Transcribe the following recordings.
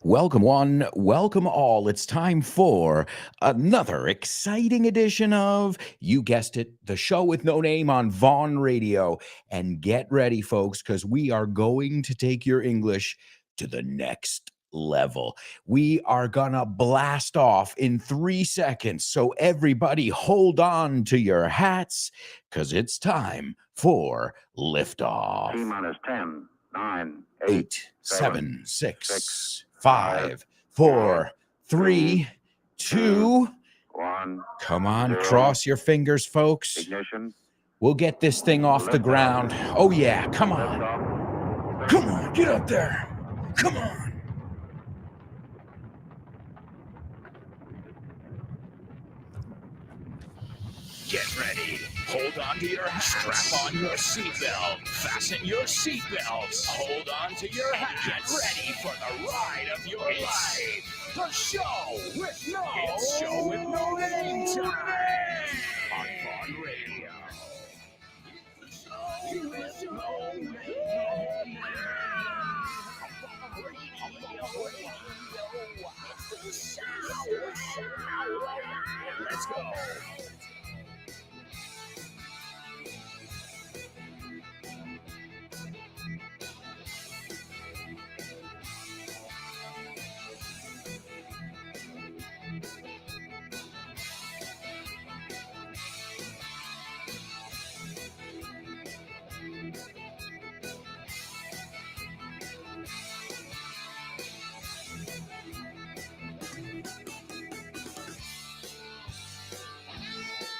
Welcome, one, welcome all. It's time for another exciting edition of, you guessed it, the show with no name on Vaughn Radio. And get ready, folks, because we are going to take your English to the next level. We are gonna blast off in 3 seconds. So, everybody, hold on to your hats because it's time for liftoff. T minus 10, 9, 8, 8, 7, 7, 6, 6, 5, 5, 4, 3, 2. 1. Come on, 0. cross your fingers, folks. Ignition. We'll get this thing off the Liftoff. ground. Oh, yeah, come on. Liftoff. Come on, get up there. Come on. Get ready. Hold on to your hats. Strap on your seatbelt. Fasten your seatbelts. Hold on to your hats. Get ready for the ride of your life. The show with no name time. On Vaughn Radio. The show with no name. Let's go.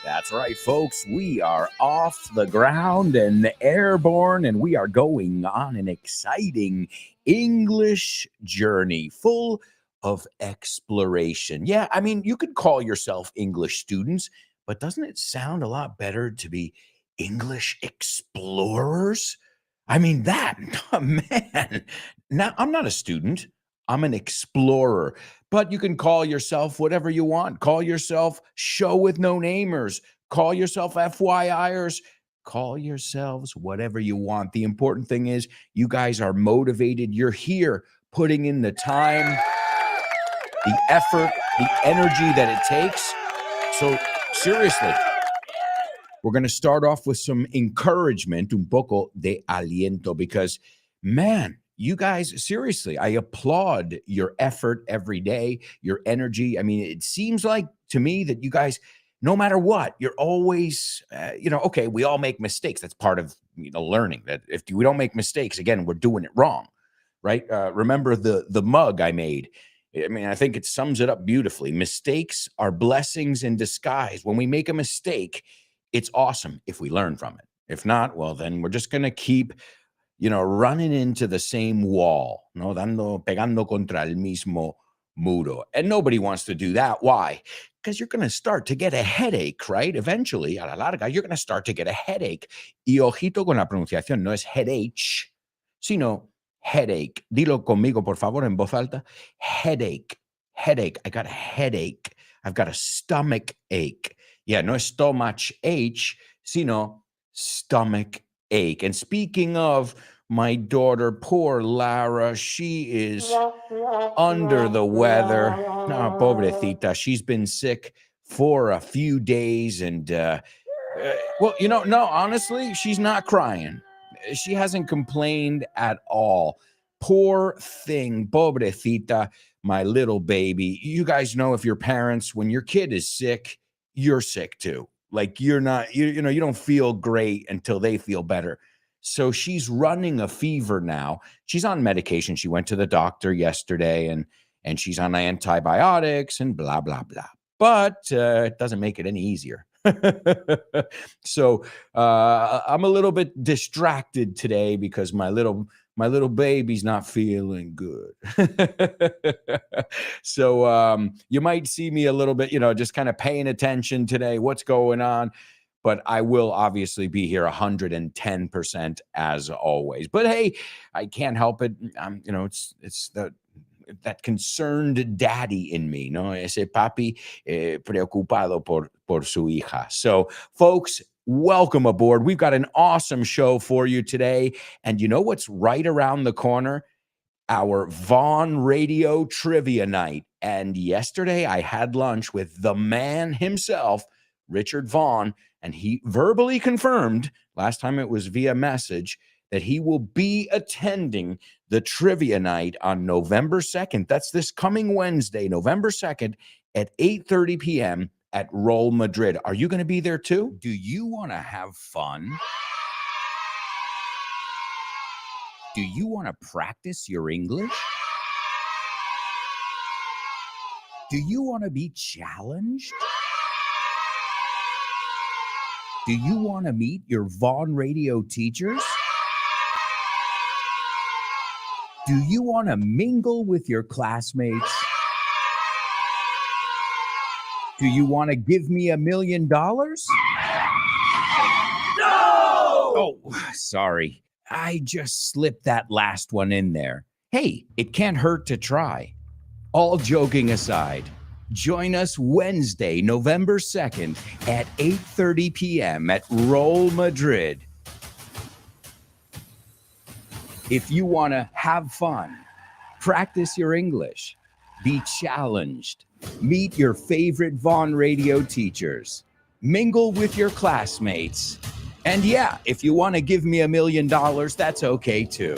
That's right, folks. We are off the ground and airborne, and we are going on an exciting English journey full of exploration. Yeah, I mean, you could call yourself English students, but doesn't it sound a lot better to be English explorers? I mean, that, man. Now, I'm not a student, I'm an explorer. But you can call yourself whatever you want. Call yourself Show with No Namers. Call yourself FYIers. Call yourselves whatever you want. The important thing is you guys are motivated. You're here putting in the time, the effort, the energy that it takes. So seriously, we're going to start off with some encouragement, un poco de aliento, because, man, you guys, seriously, I applaud your effort every day, your energy. I mean, it seems like to me that you guys, no matter what, you're always, okay, we all make mistakes. That's part of learning. That if we don't make mistakes, again, we're doing it wrong, right? Remember the mug I made. I mean, I think it sums it up beautifully. Mistakes are blessings in disguise. When we make a mistake, it's awesome if we learn from it. If not, well, then we're just going to keep running into the same wall, no, pegando contra el mismo muro. And nobody wants to do that. Why? Because you're going to start to get a headache, right? Eventually, a la larga, you're going to start to get a headache. Y ojito con la pronunciación, no es headache, sino headache. Dilo conmigo, por favor, en voz alta. Headache, headache. I got a headache. I've got a stomach ache. Yeah, no es stomach H, sino stomach ache. And speaking of my daughter, poor Lara, she is under the weather. No, pobrecita. She's been sick for a few days. And, no, honestly, she's not crying. She hasn't complained at all. Poor thing, pobrecita, my little baby. You guys know, if you're parents, when your kid is sick, you're sick too. Like, you're not, you don't feel great until they feel better. So she's running a fever now. She's on medication. She went to the doctor yesterday, and she's on antibiotics and blah, blah, blah. But it doesn't make it any easier. So I'm a little bit distracted today because my little baby's not feeling good. So you might see me a little bit, just kind of paying attention today, what's going on. But I will obviously be here 110% as always. But hey, I can't help it. It's that concerned daddy in me, no? Ese papi preocupado por su hija. So, folks, welcome aboard. We've got an awesome show for you today. And you know what's right around the corner? our Vaughn Radio Trivia Night. And yesterday I had lunch with the man himself, Richard Vaughn, and he verbally confirmed, last time it was via message, that he will be attending the Trivia Night on November 2nd. That's this coming Wednesday, November 2nd at 8:30 p.m. at Roll Madrid. Are you going to be there too? Do you want to have fun? Do you want to practice your English? Do you want to be challenged? Do you want to meet your Vaughn Radio teachers? Do you want to mingle with your classmates? Do you want to give me $1 million? No! Oh, sorry. I just slipped that last one in there. Hey, it can't hurt to try. All joking aside, join us Wednesday, November 2nd at 8:30 p.m. at Roll Madrid. If you want to have fun, practice your English, be challenged, meet your favorite Vaughn Radio teachers, mingle with your classmates, and yeah, if you want to give me $1 million, that's okay too.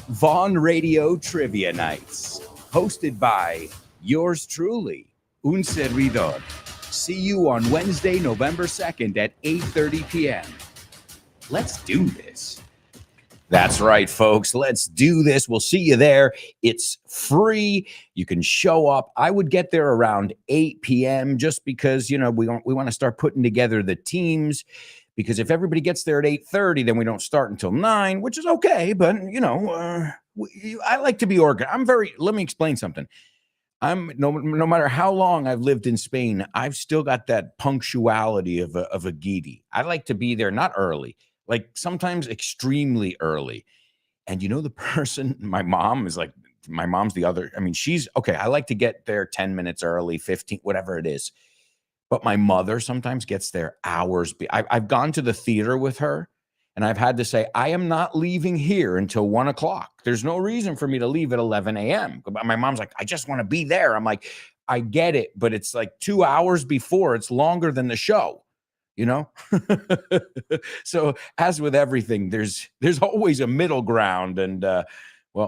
Vaughn Radio Trivia Nights, hosted by yours truly, un servidor. See you on Wednesday, November 2nd at 8:30 p.m. Let's do this. That's right, folks. Let's do this. We'll see you there. It's free. You can show up. I would get there around 8 p.m. just because, we want to start putting together the teams. Because if everybody gets there at 8:30, then we don't start until 9, which is okay. But, I like to be organized. Let me explain something. No matter how long I've lived in Spain, I've still got that punctuality of a Guidi. I like to be there, not early, like sometimes extremely early. And the person, my mom's the other. I mean, she's okay. I like to get there 10 minutes early, 15, whatever it is. But my mother sometimes gets there hours. I've gone to the theater with her, and I've had to say, I am not leaving here until 1 o'clock. There's no reason for me to leave at 11 a.m. My mom's like, I just want to be there. I'm like, I get it, but it's like 2 hours before. It's longer than the show, So as with everything, there's always a middle ground. And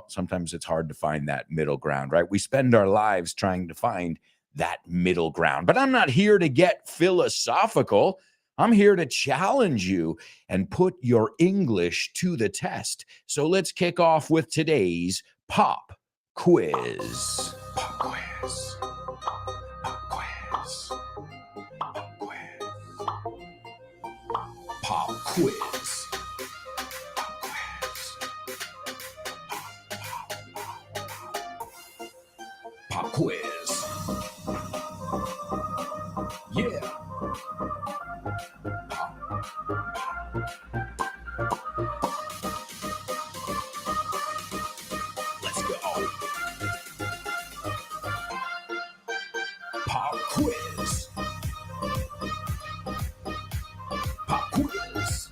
sometimes it's hard to find that middle ground, right? We spend our lives trying to find that middle ground. But I'm not here to get philosophical. I'm here to challenge you and put your English to the test. So let's kick off with today's pop quiz. Pop quiz. Pop quiz. Pop quiz. Pop quiz. Pop quiz. Yeah. Let's go. Pop quiz. Pop quiz.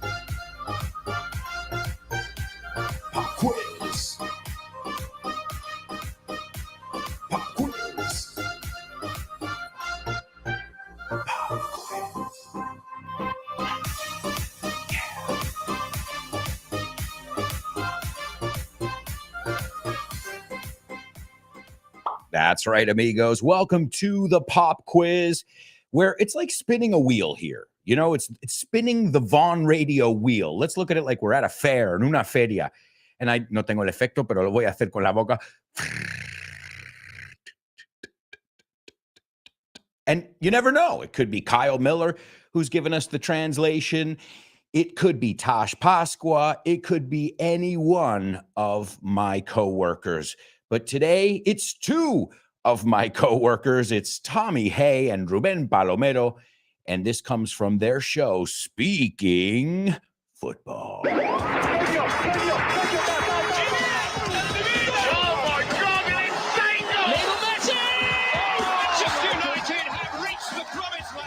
Pop quiz. Pop quiz. That's right, amigos. Welcome to the pop quiz, where it's like spinning a wheel here. It's spinning the Vaughn Radio wheel. Let's look at it like we're at a fair, en una feria. And I no tengo el efecto, pero lo voy a hacer con la boca. And you never know. It could be Kyle Miller, who's given us the translation. It could be Tosh Pasqua. It could be any one of my coworkers. But today, it's two of my coworkers. It's Tommy Hay and Ruben Palomero. And this comes from their show, Speaking Football.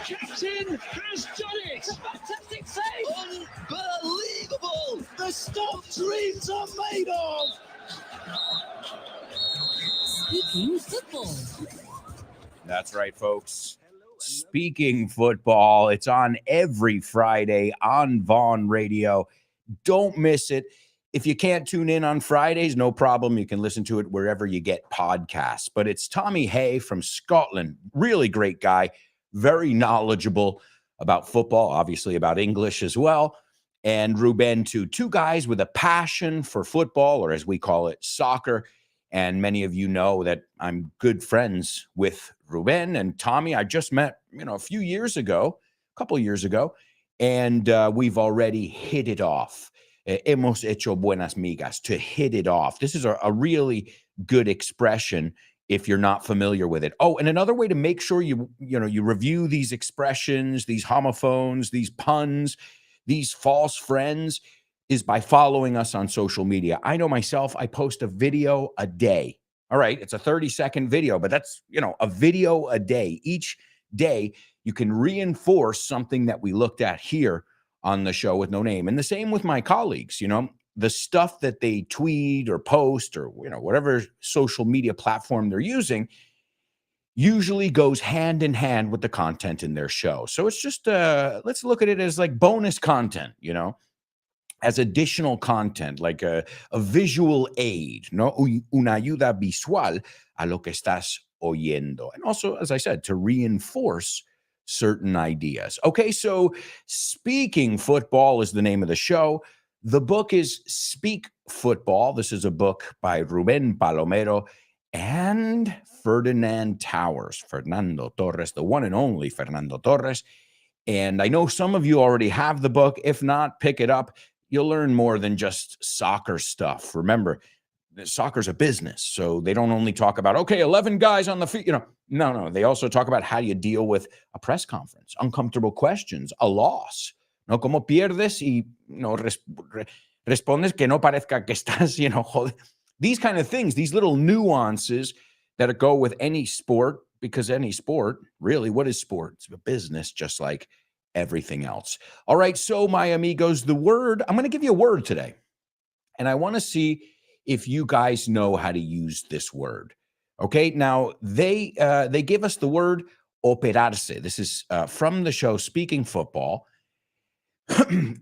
Captain has done it! A fantastic save! Unbelievable! The stuff dreams are made of! football. That's right, folks. Speaking football, it's on every Friday on Vaughn Radio. Don't miss it. If you can't tune in on Fridays, no problem. You can listen to it wherever you get podcasts. But it's Tommy Hay from Scotland. Really great guy. Very knowledgeable about football, obviously about English as well. And Ruben, too. Two guys with a passion for football, or as we call it, soccer. And many of you know that I'm good friends with Ruben and Tommy. I just met, a few years ago, a couple of years ago, and we've already hit it off. Hemos hecho buenas migas, to hit it off. This is a really good expression if you're not familiar with it. Oh, and another way to make sure you review these expressions, these homophones, these puns, these false friends, is by following us on social media. I know myself, I post a video a day. All right, it's a 30-second video, but that's, a video a day. Each day, you can reinforce something that we looked at here on the show with no name. And the same with my colleagues, the stuff that they tweet or post or, whatever social media platform they're using usually goes hand in hand with the content in their show. So it's just, let's look at it as like bonus content, as additional content, like a visual aid, no? Una ayuda visual a lo que estás oyendo. And also, as I said, to reinforce certain ideas. Okay, so Speaking Football is the name of the show. The book is Speak Football. This is a book by Ruben Palomero and Fernando Torres, the one and only Fernando Torres. And I know some of you already have the book. If not, pick it up. You'll learn more than just soccer stuff. Remember, soccer's a business, so they don't only talk about, 11 guys on the field. No. They also talk about how you deal with a press conference, uncomfortable questions, a loss. No, como pierdes y respondes que no parezca que estás, joder. These kind of things, these little nuances that go with any sport, because any sport, really, what is sport? It's a business, just like everything else. All right, so my amigos, I'm going to give you a word today, and I want to see if you guys know how to use this word. Okay, now they give us the word operarse. This is from the show Speaking Football,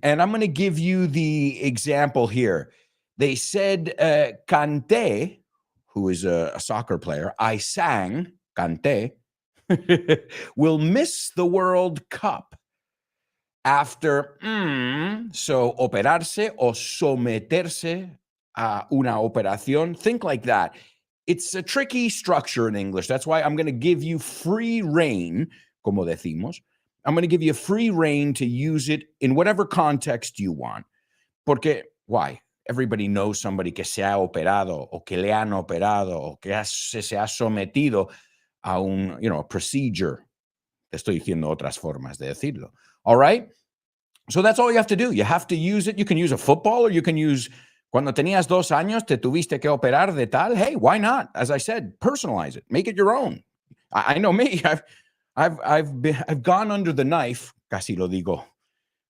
and I'm going to give you the example here. They said, Kanté, who is a soccer player, I sang, Kanté, will miss the World Cup after, so operarse o someterse a una operación. Think like that. It's a tricky structure in English. That's why I'm going to give you free reign, como decimos. I'm going to give you free reign to use it in whatever context you want. Porque, why? Everybody knows somebody que se ha operado o que le han operado o que se ha sometido a a procedure. Te estoy diciendo otras formas de decirlo. All right? So that's all you have to do. You have to use it. You can use a football, or you can use, cuando tenías 2 años, te tuviste que operar de tal. Hey, why not? As I said, personalize it. Make it your own. I know me. I've gone under the knife. Casi lo digo.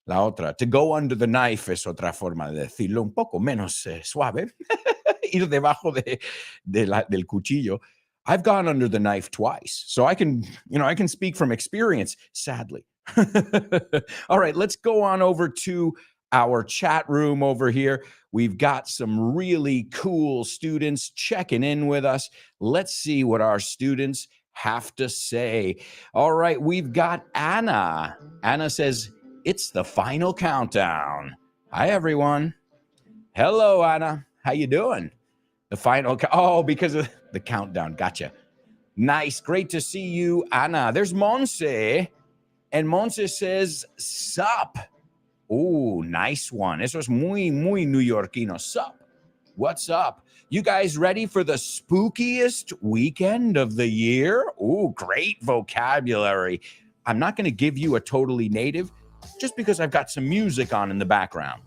La otra. To go under the knife es otra forma de decirlo, un poco menos suave. Ir debajo del cuchillo. I've gone under the knife twice. So I can speak from experience, sadly. All right, let's go on over to our chat room over here. We've got some really cool students checking in with us. Let's see what our students have to say. All right, we've got Anna. Anna says, it's the final countdown. Hi, everyone. Hello, Anna. How you doing? The final, because of the countdown. Gotcha. Nice. Great to see you, Anna. There's Monse. And Monse says, sup. Oh, nice one. Eso es muy, muy neoyorquino. Sup. What's up? You guys ready for the spookiest weekend of the year? Oh, great vocabulary. I'm not going to give you a totally native just because I've got some music on in the background.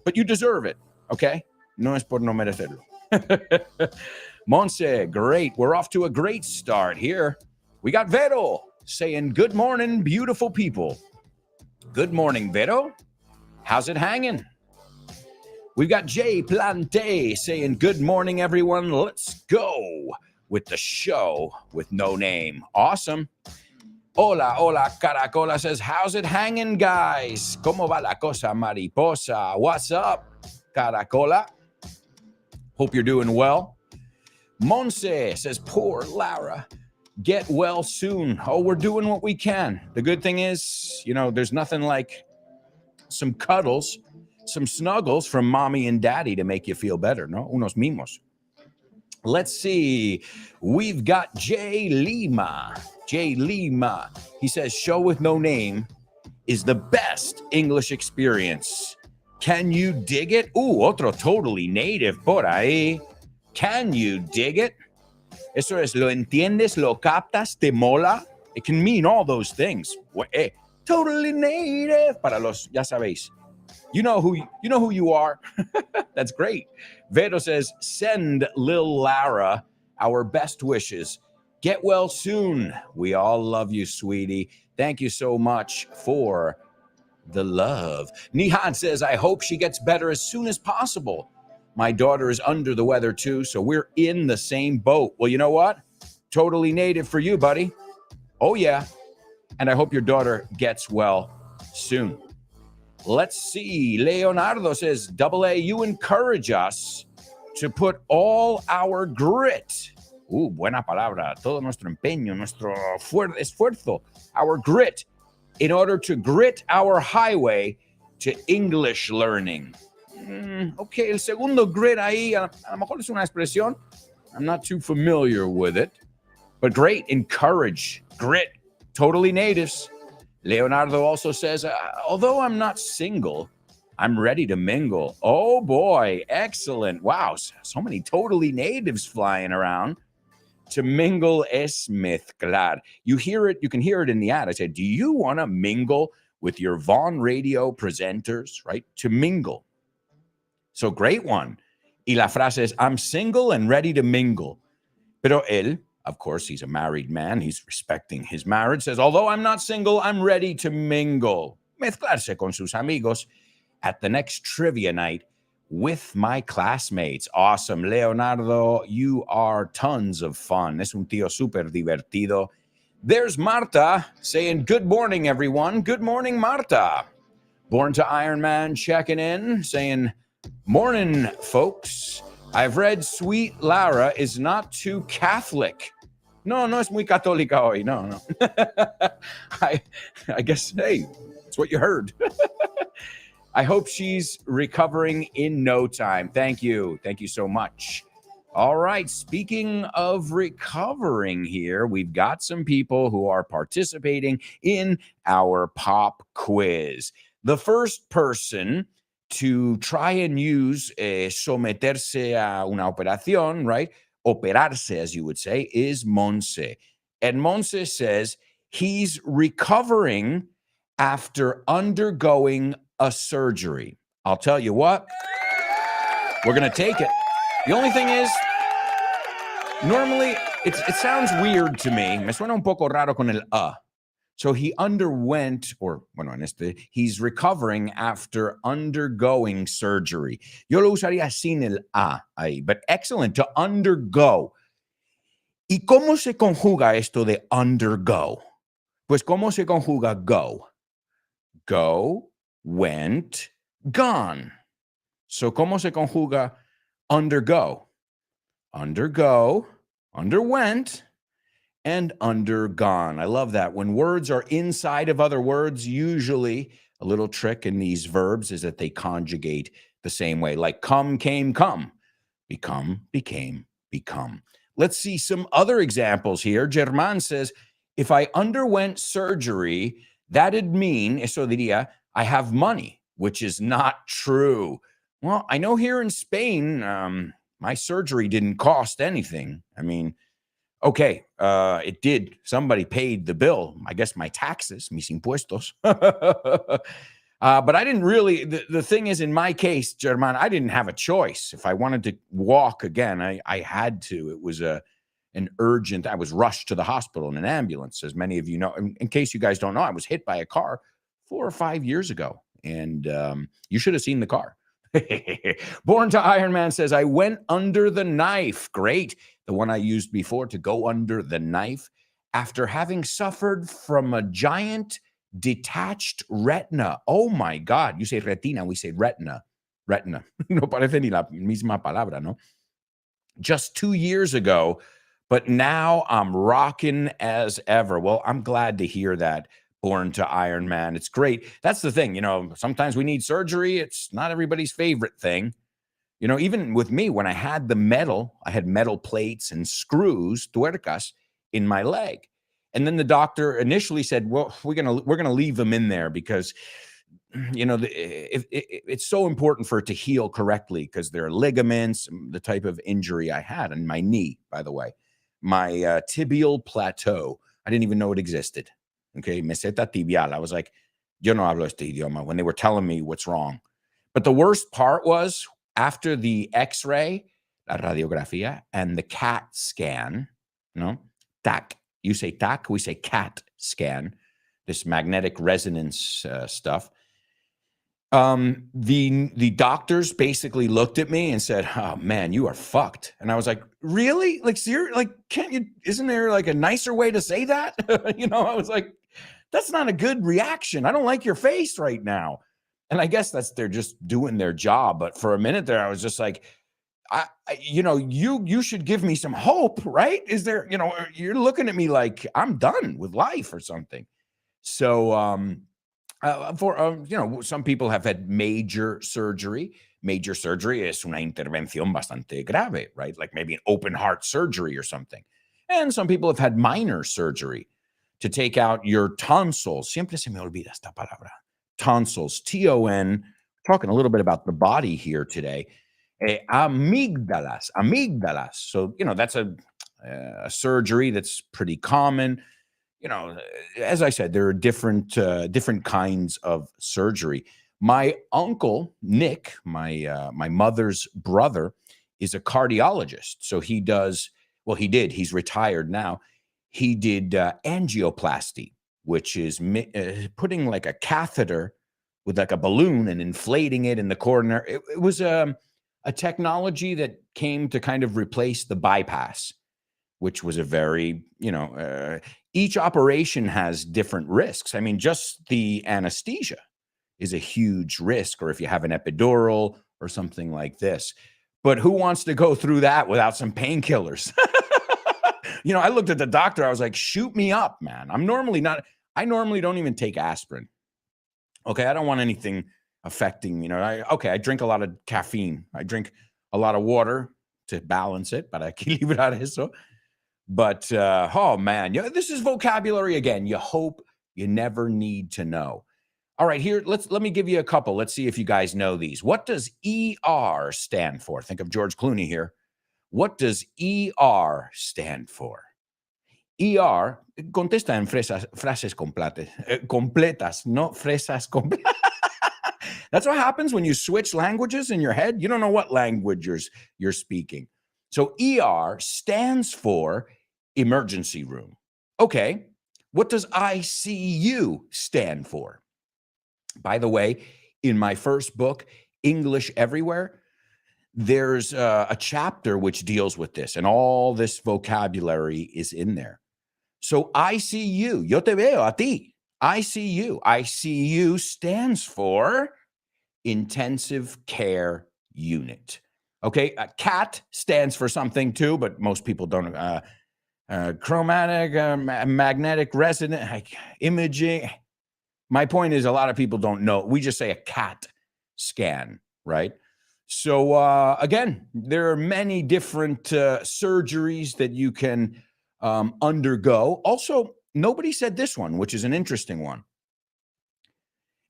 But you deserve it, okay? No es por no merecerlo. Monse, great. We're off to a great start here. We got Vero saying, good morning, beautiful people. Good morning, Vero. How's it hanging? We've got Jay Plante saying, good morning, everyone. Let's go. with the show with no name. Awesome. Hola, hola, Caracola says, how's it hanging, guys? ¿Cómo va la cosa, mariposa? What's up, Caracola? Hope you're doing well. Monse says, poor Lara. Get well soon. Oh, we're doing what we can. The good thing is, there's nothing like some cuddles, some snuggles from mommy and daddy to make you feel better, no? Unos mimos. Let's see. We've got Jay Lima. Jay Lima. He says, show with no name is the best English experience. Can you dig it? Otro totally native por ahí. Can you dig it? Eso es, lo entiendes, lo captas, te mola. It can mean all those things. Totally native. Para los, ya sabéis. You know who you are. That's great. Vero says, send Lil Lara our best wishes. Get well soon. We all love you, sweetie. Thank you so much for the love. Nihan says, I hope she gets better as soon as possible. My daughter is under the weather too, so we're in the same boat. Well, you know what? Totally native for you, buddy. Oh, yeah. And I hope your daughter gets well soon. Let's see. Leonardo says, AA, you encourage us to put all our grit. Buena palabra. Todo nuestro empeño, nuestro esfuerzo, our grit, in order to grit our highway to English learning. Okay, el segundo grit ahí, a lo mejor es una expresión. I'm not too familiar with it. But great, encourage, grit, totally natives. Leonardo also says, although I'm not single, I'm ready to mingle. Oh boy, excellent. Wow, so many totally natives flying around. To mingle es mezclar. You can hear it in the ad. I said, do you want to mingle with your Vaughn radio presenters, right? To mingle. So great one. Y la frase es, I'm single and ready to mingle. Pero él, of course, he's a married man. He's respecting his marriage. Says, although I'm not single, I'm ready to mingle. Mezclarse con sus amigos at the next trivia night with my classmates. Awesome. Leonardo, you are tons of fun. Es un tío súper divertido. There's Marta saying, good morning, everyone. Good morning, Marta. Born to Iron Man checking in, saying, morning, folks. I've read Sweet Lara is not too Catholic. No es muy católica hoy. No. I guess, hey, it's what you heard. I hope she's recovering in no time. Thank you. Thank you so much. All right. Speaking of recovering here, we've got some people who are participating in our pop quiz. The first person to try and use someterse a una operación, right? Operarse, as you would say, is Monse. And Monse says he's recovering after undergoing a surgery. I'll tell you what, we're going to take it. The only thing is, normally it sounds weird to me. Me suena un poco raro con el So he underwent, he's recovering after undergoing surgery. Yo lo usaría sin el ahí, but excellent, to undergo. ¿Y cómo se conjuga esto de undergo? Pues, ¿cómo se conjuga go? Go, went, gone. So, ¿cómo se conjuga undergo? Undergo, underwent, and undergone. I love that. When words are inside of other words, usually a little trick in these verbs is that they conjugate the same way, like come, came, come, become, became, become. Let's see some other examples here. Germán says, if I underwent surgery, that'd mean, eso diría, I have money, which is not true. Well, I know here in Spain, my surgery didn't cost anything. I mean, okay, it did. Somebody paid the bill. I guess my taxes, mis impuestos. But I didn't really, the thing is, in my case, German, I didn't have a choice. If I wanted to walk again, I had to. It was an urgent, I was rushed to the hospital in an ambulance, as many of you know. In case you guys don't know, I was hit by a car 4 or 5 years ago. And you should have seen the car. Born to Iron Man says, I went under the knife. Great. the one I used before, to go under the knife after having suffered from a giant detached retina. Oh my God. You say retina, we say retina. Retina. No parece ni la misma palabra, ¿no? Just 2 years ago, but now I'm rocking as ever. Well, I'm glad to hear that. Born to Iron Man. It's great. That's the thing. Sometimes we need surgery. It's not everybody's favorite thing. Even with me, when I had I had metal plates and screws, tuercas, in my leg. And then the doctor initially said, well, we're gonna leave them in there because it's so important for it to heal correctly, because there are ligaments, the type of injury I had in my knee, by the way, my tibial plateau. I didn't even know it existed. Okay, meseta tibial. I was like, yo no hablo este idioma, when they were telling me what's wrong. But the worst part was after the X-ray, la radiografía, and the CAT scan, TAC. You say TAC, we say CAT scan, this magnetic resonance stuff. The doctors basically looked at me and said, "Oh man, you are fucked." And I was like, "Really? Like, can't you? Isn't there like a nicer way to say that?" I was like, "That's not a good reaction. I don't like your face right now." And I guess they're just doing their job. But for a minute there, I was just like, you should give me some hope, right? Is there, you're looking at me like I'm done with life or something. So, some people have had major surgery. Major surgery es una intervención bastante grave, right? Like maybe an open heart surgery or something. And some people have had minor surgery to take out your tonsils. Siempre se me olvida esta palabra. Tonsils, T-O-N. Talking a little bit about the body here today. Amygdalas. So, that's a surgery that's pretty common. As I said, there are different kinds of surgery. My uncle, Nick, my mother's brother, is a cardiologist. So he's retired now. He did angioplasty, which is putting like a catheter with like a balloon and inflating it in the coronary. It was a technology that came to kind of replace the bypass, which was a very, each operation has different risks. I mean, just the anesthesia is a huge risk, or if you have an epidural or something like this. But who wants to go through that without some painkillers? I looked at the doctor. I was like, shoot me up, man. I normally don't even take aspirin. Okay, I don't want anything affecting, I drink a lot of caffeine. I drink a lot of water to balance it, para equilibrar eso. But, oh man, this is vocabulary again. You hope you never need to know. All right, here, let me give you a couple. Let's see if you guys know these. What does ER stand for? Think of George Clooney here. What does ER stand for? ER, contesta en frases completas, no fresas completas. That's what happens when you switch languages in your head. You don't know what language you're speaking. So ER stands for emergency room. Okay, what does ICU stand for? By the way, in my first book, English Everywhere, there's a chapter which deals with this, and all this vocabulary is in there. So ICU, yo te veo a ti. ICU stands for intensive care unit. Okay, CAT stands for something too, but most people don't. Chromatic, magnetic resonance, imaging. My point is, a lot of people don't know. We just say a CAT scan, right? So again, there are many different surgeries that you can undergo. Also, nobody said this one, which is an interesting one.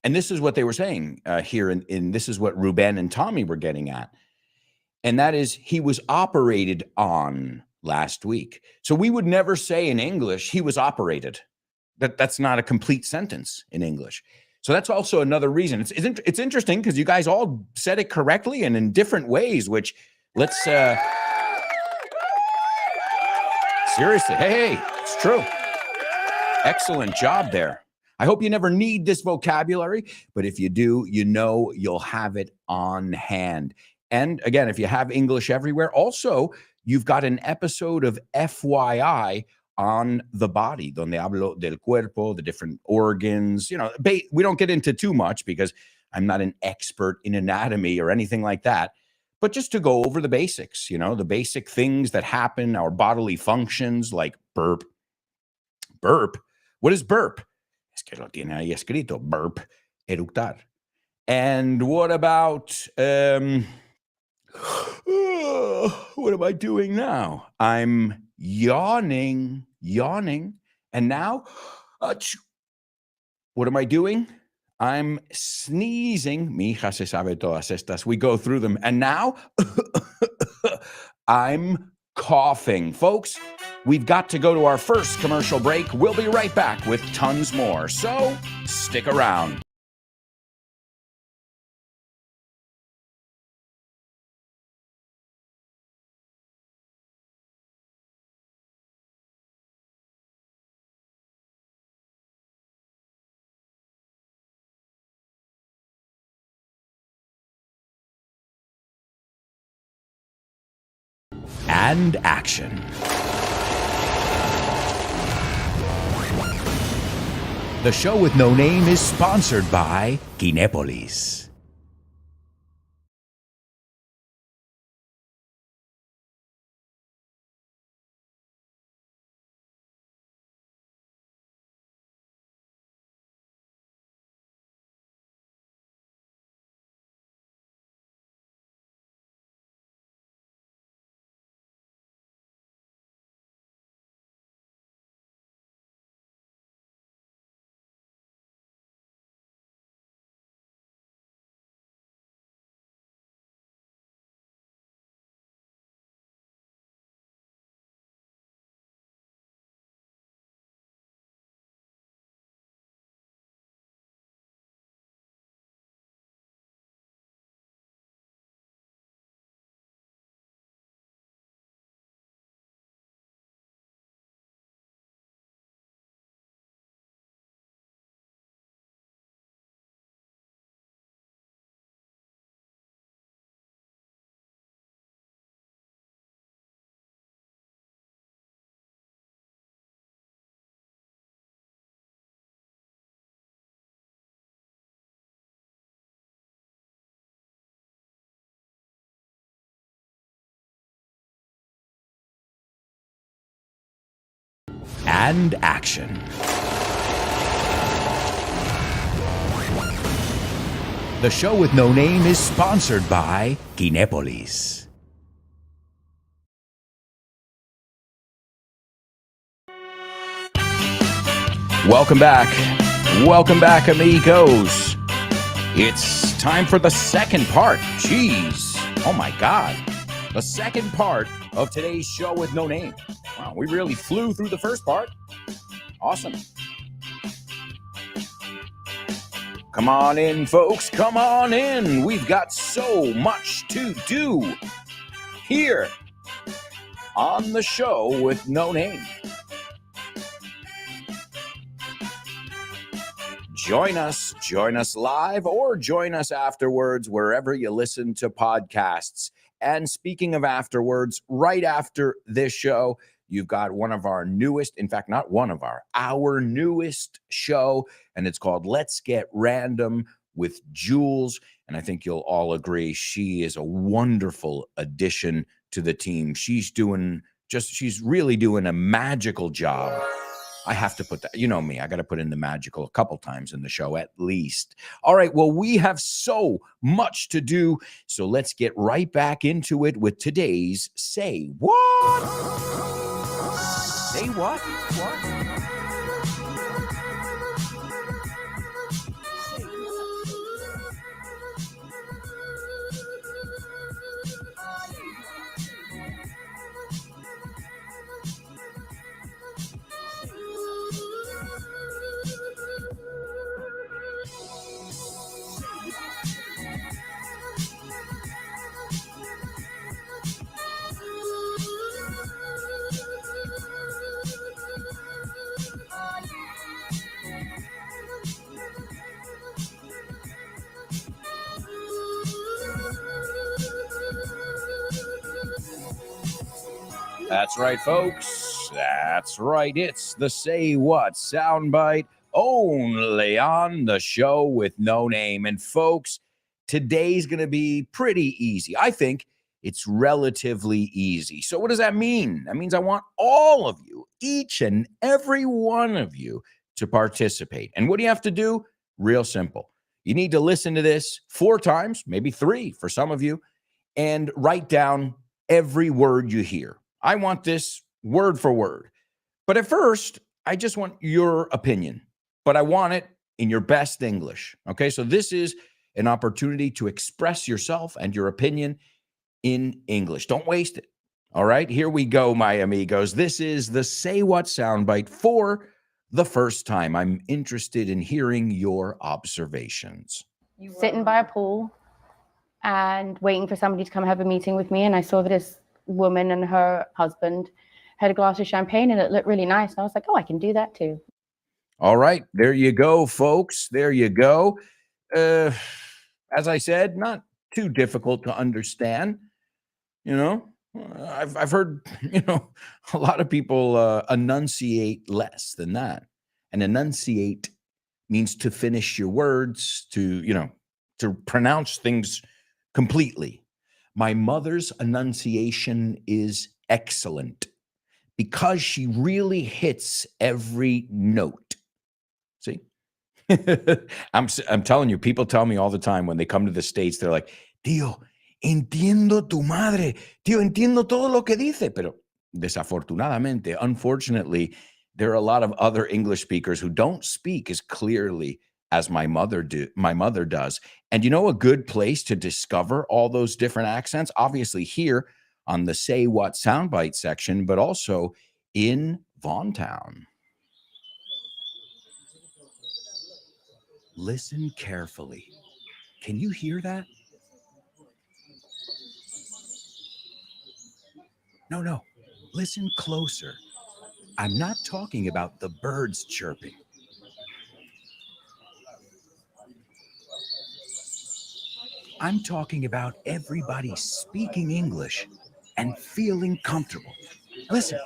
And this is what they were saying here in this is what Ruben and Tommy were getting at. And that is, he was operated on last week. So we would never say in English, he was operated. That's not a complete sentence in English. So that's also another reason. It's interesting because you guys all said it correctly and in different ways, which let's seriously, hey, it's true. Excellent job there. I hope you never need this vocabulary, but if you do, you'll have it on hand. And again, if you have English Everywhere, also you've got an episode of FYI on the body, donde hablo del cuerpo, the different organs. We don't get into too much because I'm not an expert in anatomy or anything like that, but just to go over the basics, the basic things that happen, our bodily functions like burp. Burp? What is burp? Es que lo tiene ahí escrito, burp, eructar. And what about, what am I doing now? I'm yawning. And now, what am I doing? I'm sneezing. Mi hija se sabe todas estas. We go through them. And now, I'm coughing. Folks, we've got to go to our first commercial break. We'll be right back with tons more. So, stick around. And action. The show with no name is sponsored by Kinepolis. And action. The show with no name is sponsored by Kinepolis. Welcome back. Welcome back, amigos. It's time for the second part. Jeez. Oh, my God. The second part of today's show with no name. Wow, we really flew through the first part. Awesome. Come on in, folks. Come on in. We've got so much to do here on the show with no name. Join us live or join us afterwards wherever you listen to podcasts. And speaking of afterwards, right after this show, you've got one of our newest, in fact, not one of our newest show, and it's called Let's Get Random with Jules. And I think you'll all agree she is a wonderful addition to the team. She's really doing a magical job. I have to put that, you know me, I got to put in the magical a couple times in the show at least. All right, well, we have so much to do, so let's get right back into it with today's Say What? Say what? What? That's right, folks. That's right. It's the Say What soundbite only on the show with no name. And folks, today's going to be pretty easy. I think it's relatively easy. So what does that mean? That means I want all of you, each and every one of you, to participate. And what do you have to do? Real simple. You need to listen to this 4 times, maybe 3 for some of you, and write down every word you hear. I want this word for word. But at first, I just want your opinion, but I want it in your best English. Okay, so this is an opportunity to express yourself and your opinion in English. Don't waste it. All right, here we go, my amigos. This is the Say What soundbite for the first time. I'm interested in hearing your observations. Sitting by a pool and waiting for somebody to come have a meeting with me, and I saw that this woman and her husband had a glass of champagne and it looked really nice, and I was like, oh, I can do that too. All right, there you go, folks. There you go. As I said, not too difficult to understand. You know, I've heard, a lot of people enunciate less than that. And enunciate means to finish your words, to pronounce things completely. My mother's enunciation is excellent because she really hits every note. See? I'm telling you, people tell me all the time when they come to the States, they're like, tío, entiendo tu madre. Tío, entiendo todo lo que dice. Pero desafortunadamente, unfortunately, there are a lot of other English speakers who don't speak as clearly as my mother does. And a good place to discover all those different accents, obviously here on the Say What soundbite section, but also in Vaughntown. Listen carefully. Can you hear that? No. Listen closer. I'm not talking about the birds chirping. I'm talking about everybody speaking English and feeling comfortable. Listen.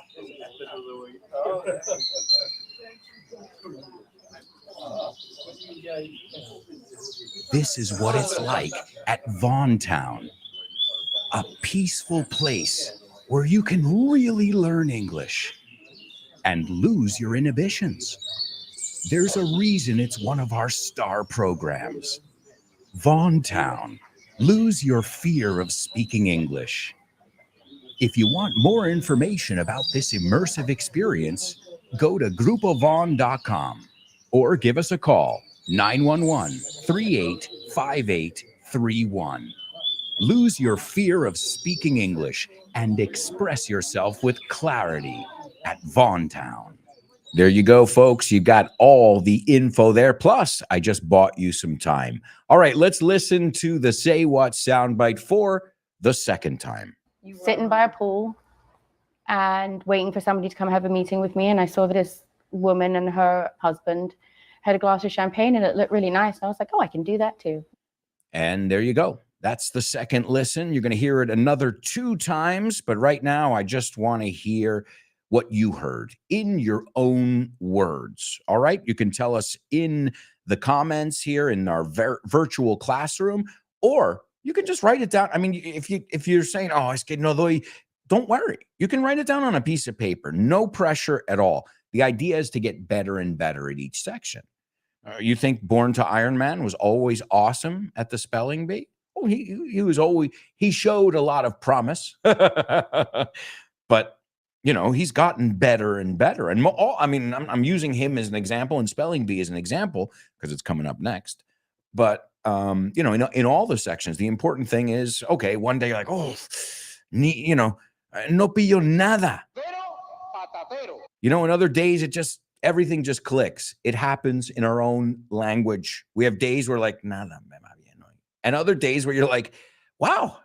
This is what it's like at Vaughntown, a peaceful place where you can really learn English and lose your inhibitions. There's a reason it's one of our star programs. Vaughntown, lose your fear of speaking English. If you want more information about this immersive experience, go to grupovaughn.com or give us a call, 911-385831. Lose your fear of speaking English and express yourself with clarity at Vaughntown. There you go, folks. You got all the info there. Plus, I just bought you some time. All right, let's listen to the Say What soundbite for the second time. Sitting by a pool and waiting for somebody to come have a meeting with me, and I saw that this woman and her husband had a glass of champagne and it looked really nice, and I was like, oh, I can do that too. And there you go. That's the second listen. You're going to hear it another 2 times, but right now I just want to hear what you heard in your own words. All right, you can tell us in the comments here in our virtual classroom, or you can just write it down. I mean, if you're saying, oh, es que no doy, don't worry. You can write it down on a piece of paper. No pressure at all. The idea is to get better and better at each section. You think Born to Iron Man was always awesome at the spelling bee? Oh, he showed a lot of promise, but he's gotten better and better. And I'm using him as an example and spelling bee as an example because it's coming up next. But in all the sections, the important thing is, okay, one day you're like, oh, no pillo nada. In other days, everything just clicks. It happens in our own language. We have days where like, nada me va bien hoy. And other days where you're like, wow,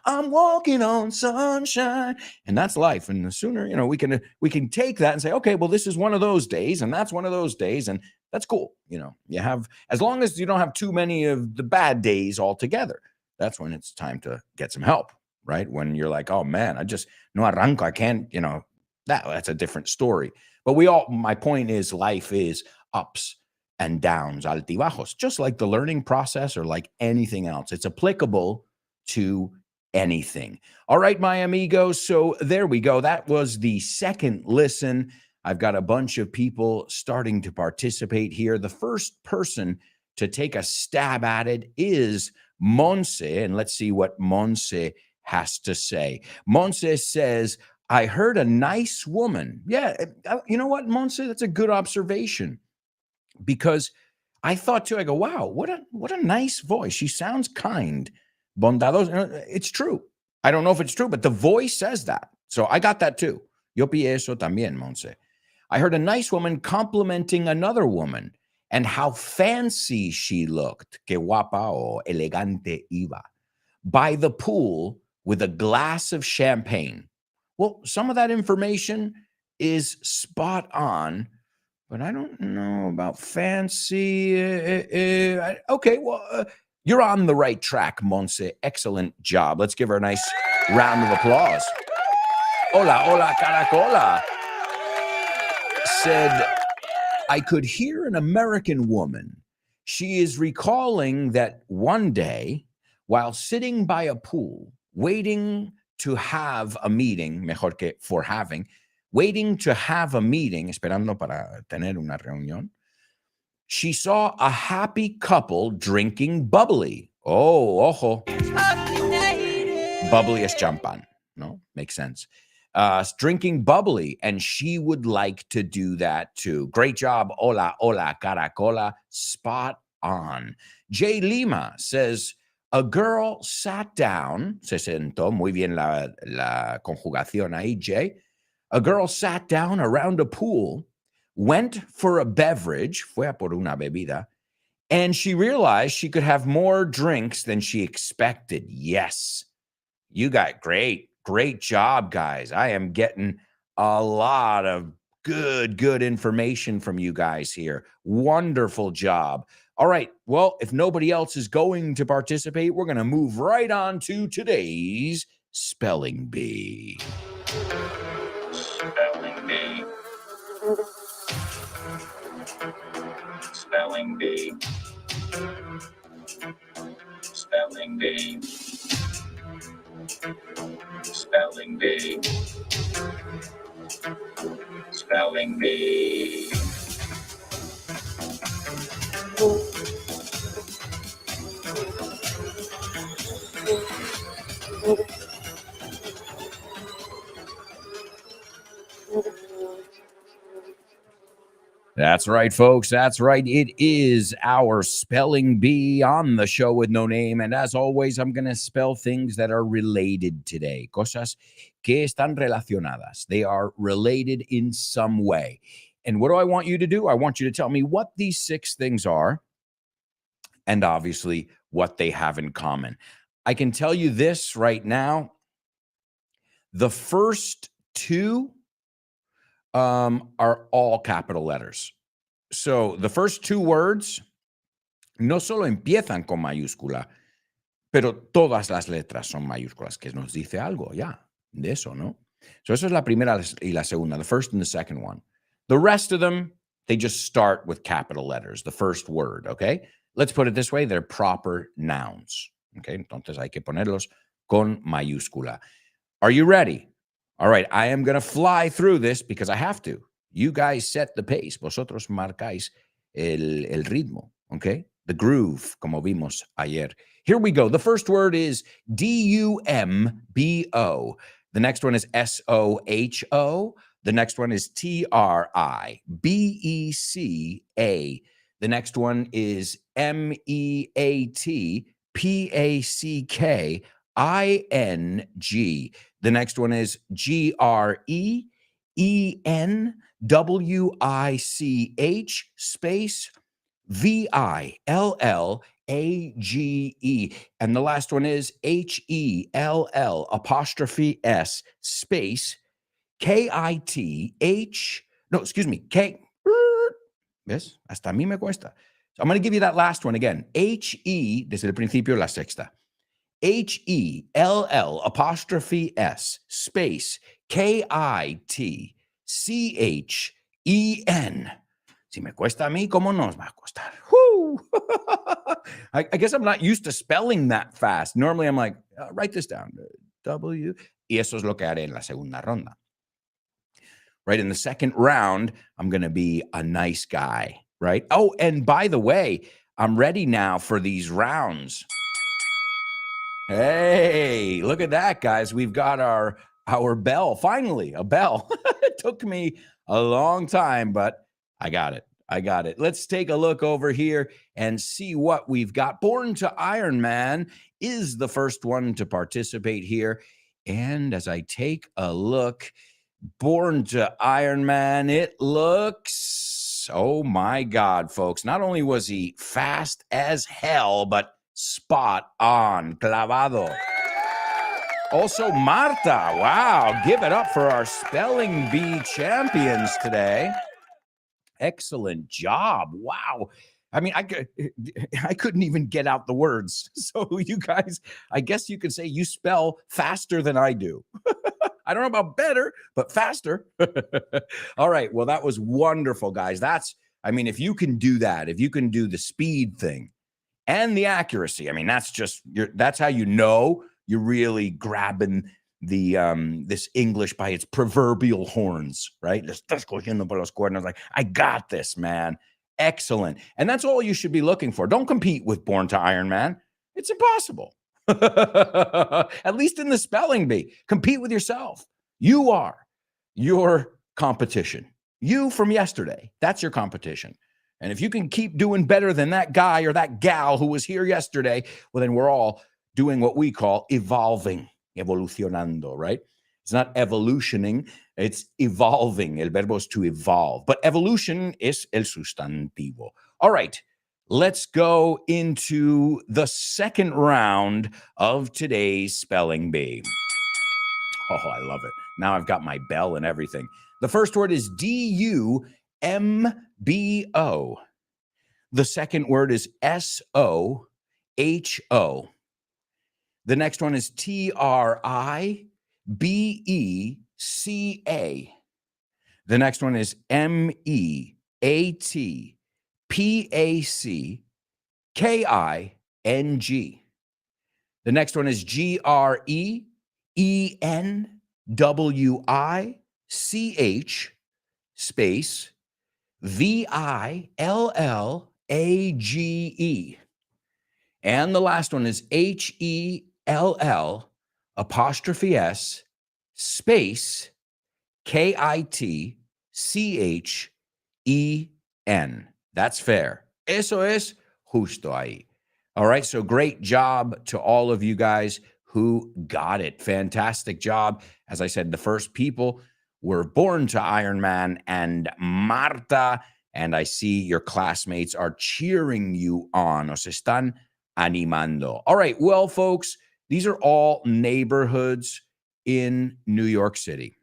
I'm walking on sunshine. And that's life. And the sooner, we can take that and say, okay, well, this is one of those days, and that's one of those days, and that's cool. You have, as long as you don't have too many of the bad days altogether, that's when it's time to get some help right? When you're like, oh man, I just no arranco, I can't, that's a different story. But my point is life is ups and downs, altibajos, just like the learning process or like anything else. It's applicable to anything. All right, my amigos. So there we go. That was the second listen. I've got a bunch of people starting to participate here. The first person to take a stab at it is Monse, and let's see what Monse has to say. Monse says, I heard a nice woman. Yeah, you know what, Monse? That's a good observation, because I thought too, I go, wow, what a nice voice. She sounds kind, bondadosa. It's true. I don't know if it's true, but the voice says that. So I got that too. Yo eso también, Monse. I heard a nice woman complimenting another woman and how fancy she looked, que guapa o elegante iba, by the pool with a glass of champagne. Well, some of that information is spot on, but I don't know about fancy. Okay, well, you're on the right track, Monse. Excellent job. Let's give her a nice round of applause. Hola, hola, caracola. Said, I could hear an American woman. She is recalling that one day, while sitting by a pool, waiting to have a meeting, mejor que for having, waiting to have a meeting, esperando para tener una reunión, she saw a happy couple drinking bubbly. Oh, ojo. Bubbly es champán. No, makes sense. Drinking bubbly, and she would like to do that too. Great job. Hola, hola, caracola. Spot on. Jay Lima says, a girl sat down, se sentó, muy bien la conjugación ahí, Jay. A girl sat down around a pool, went for a beverage, fue a por una bebida, and she realized she could have more drinks than she expected. Yes, you got great job, guys. I am getting a lot of good information from you guys here. Wonderful job. All right. Well, if nobody else is going to participate, we're going to move right on to today's Spelling Bee. Spelling Bee. Spelling Bee. Spelling Bee. Spelling Bee. Spelling Bee. That's right, folks. That's right. It is our Spelling Bee on the show with no name. And as always, I'm going to spell things that are related today. Cosas que están relacionadas. They are related in some way. And what do I want you to do? I want you to tell me what these 6 things are and obviously what they have in common. I can tell you this right now. The first 2 are all capital letters. So the first 2 words no solo empiezan con mayúscula, pero todas las letras son mayúsculas, que nos dice algo ya de eso, ¿no? So eso es la primera y la segunda, the first and the second one. The rest of them, they just start with capital letters, the first word, okay? Let's put it this way, they're proper nouns, okay? Entonces hay que ponerlos con mayúscula. Are you ready? All right, I am going to fly through this because I have to. You guys set the pace. Vosotros marcáis el ritmo, okay? The groove, como vimos ayer. Here we go. The first word is D-U-M-B-O. The next one is S-O-H-O. The next one is T-R-I-B-E-C-A. The next one is M-E-A-T-P-A-C-K-I-N-G. The next one is G-R-E-E-N-W-I-C-H space V-I-L-L-A-G-E. And the last one is H-E-L-L apostrophe S space K-I-T-H. No, excuse me. K. ¿Ves? Hasta a mí me cuesta. So I'm going to give you that last one again. H-E, desde el principio, la sexta. Hell apostrophe S space KITCHEN. Si me cuesta a mí, ¿cómo nos va a costar? Whoo! I guess I'm not used to spelling that fast. Normally I'm like, write this down. W. Y eso es lo que haré en la segunda ronda. Right? In the second round, I'm going to be a nice guy, right? Oh, and by the way, I'm ready now for these rounds. Hey, look at that, guys. We've got our bell. Finally, a bell. It took me a long time, but I got it. Let's take a look over here and see what we've got. Born to Iron Man is the first one to participate here. And as I take a look, Born to Iron Man, it looks, oh my God, folks. Not only was he fast as hell, but spot on, clavado. Also, Marta, wow, give it up for our spelling bee champions today. Excellent job. Wow. I mean, I couldn't even get out the words. So you guys, I guess you could say you spell faster than I do. I don't know about better, but faster. All right. Well, that was wonderful, guys. I mean, if you can do that, if you can do the speed thing and the accuracy, I mean, that's how you know you're really grabbing the this English by its proverbial horns, right? Like, I got this, man. Excellent. And that's all you should be looking for. Don't compete with Born to Iron Man. It's impossible. At least in the spelling bee. Compete with yourself. You are your competition. You from yesterday. That's your competition. And if you can keep doing better than that guy or that gal who was here yesterday, well, then we're all doing what we call evolving, evolucionando, right? It's not evolutioning, it's evolving. El verbo is to evolve. But evolution es el sustantivo. All right, let's go into the second round of today's spelling bee. Oh, I love it. Now I've got my bell and everything. The first word is DUMBO. The second word is SOHO. The next one is TRIBECA. The next one is MEATPACKING. The next one is GREENWICH space VILLAGE. And the last one is HELL apostrophe S space KITCHEN. That's fair. Eso es justo ahí. All right. So great job to all of you guys who got it. Fantastic job. As I said, the first people were Born to Iron Man and Marta. And I see your classmates are cheering you on. Os están animando. All right. Well, folks, these are all neighborhoods in New York City.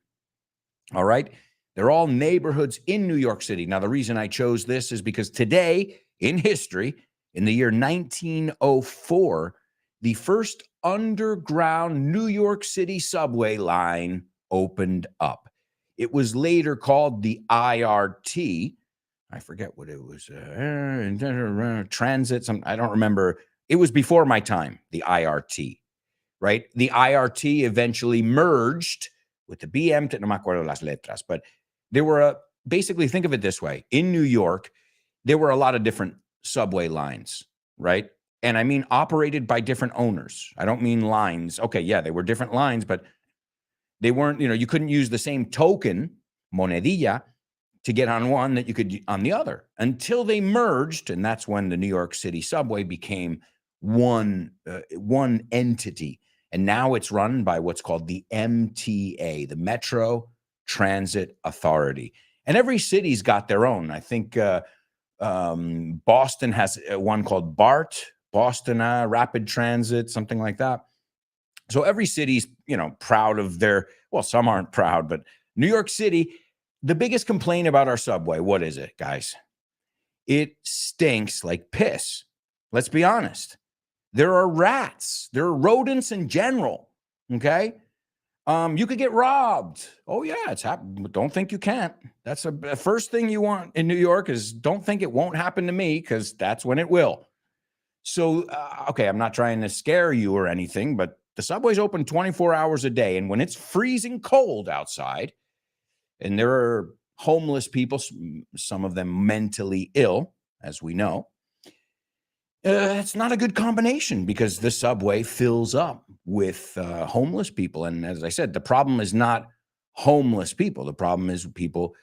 All right. They're all neighborhoods in New York City. Now, the reason I chose this is because today in history, in the year 1904, the first underground New York City subway line opened up. It was later called the IRT. I forget what it was. Transit. I don't remember. It was before my time, the IRT, right? The IRT eventually merged with the BM. No me acuerdo las letras, but there were basically, think of it this way. In New York, there were a lot of different subway lines, right? And I mean operated by different owners. I don't mean lines. Okay, yeah, they were different lines, but they weren't, you couldn't use the same token, monedilla, to get on one that you could on the other until they merged. And that's when the New York City subway became one entity. And now it's run by what's called the MTA, the Metro Transit Authority. And every city's got their own. I think Boston has one called BART, Boston Rapid Transit, something like that. So every city's, proud of their, well, some aren't proud, but New York City, the biggest complaint about our subway, what is it, guys? It stinks like piss. Let's be honest. There are rats. There are rodents in general. Okay. You could get robbed. Oh yeah, it's happened. Don't think you can't. That's the first thing you want in New York is don't think it won't happen to me, because that's when it will. So, okay, I'm not trying to scare you or anything, but the subway's open 24 hours a day. And when it's freezing cold outside, and there are homeless people, some of them mentally ill, as we know, it's not a good combination, because the subway fills up with homeless people. And as I said, the problem is not homeless people. The problem is people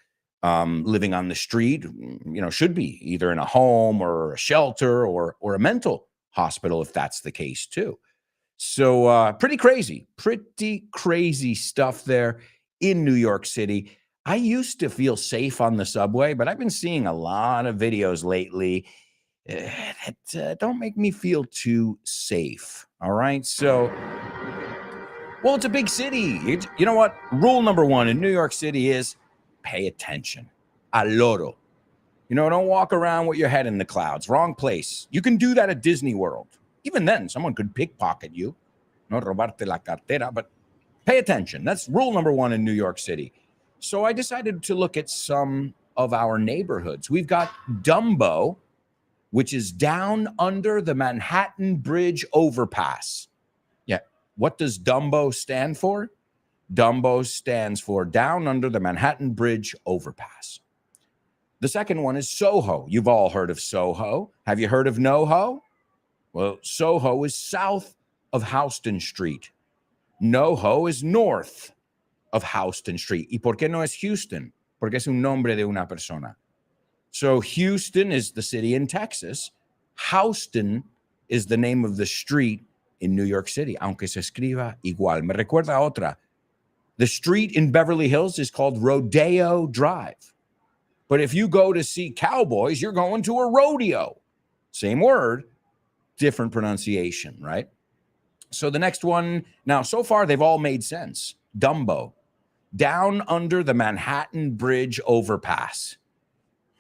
living on the street, should be either in a home or a shelter or a mental hospital, if that's the case too. So pretty crazy stuff there in New York City. I used to feel safe on the subway, but I've been seeing a lot of videos lately that don't make me feel too safe. All right. So, well, it's a big city. You know what? Rule number one in New York City is pay attention. Al loro. Don't walk around with your head in the clouds. Wrong place. You can do that at Disney World. Even then, someone could pickpocket you. No robarte la cartera, but pay attention. That's rule number one in New York City. So I decided to look at some of our neighborhoods. We've got Dumbo, which is down under the Manhattan Bridge overpass. Yeah. What does Dumbo stand for? Dumbo stands for down under the Manhattan Bridge overpass. The second one is Soho. You've all heard of Soho. Have you heard of NoHo? Well, Soho is south of Houston Street. NoHo is north of Houston Street. ¿Y por qué no es Houston? Porque es un nombre de una persona. So Houston is the city in Texas. Houston is the name of the street in New York City, aunque se escriba igual. Me recuerda a otra. The street in Beverly Hills is called Rodeo Drive. But if you go to see cowboys, you're going to a rodeo. Same word, different pronunciation, right? So the next one, now so far they've all made sense. Dumbo, down under the Manhattan Bridge overpass.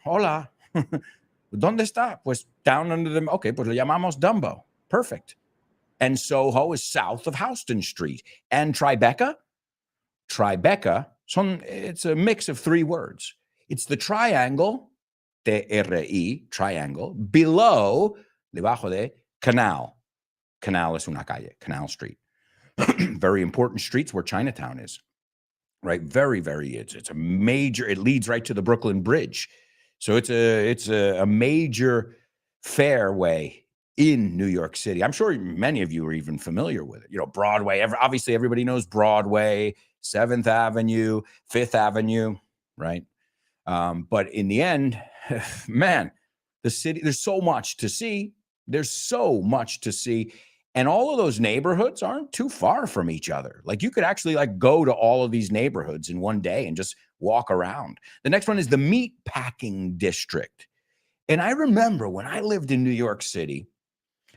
Hola. ¿Dónde está? Pues down under the, okay, pues lo llamamos Dumbo. Perfect. And Soho is south of Houston Street. And Tribeca? Tribeca, it's a mix of three words. It's the triangle, T-R-I, triangle, below, debajo de, Canal. Canal es una calle, Canal Street. Very important streets where Chinatown is, right? Very, it's a major, it leads right to the Brooklyn Bridge. So it's a major fairway in New York City. I'm sure many of you are even familiar with it. Broadway, obviously everybody knows Broadway, 7th Avenue, 5th Avenue, right? But in the end, man, the city, there's so much to see. And all of those neighborhoods aren't too far from each other. Like you could actually go to all of these neighborhoods in one day and just walk around. The next one is the Meatpacking District. And I remember when I lived in New York City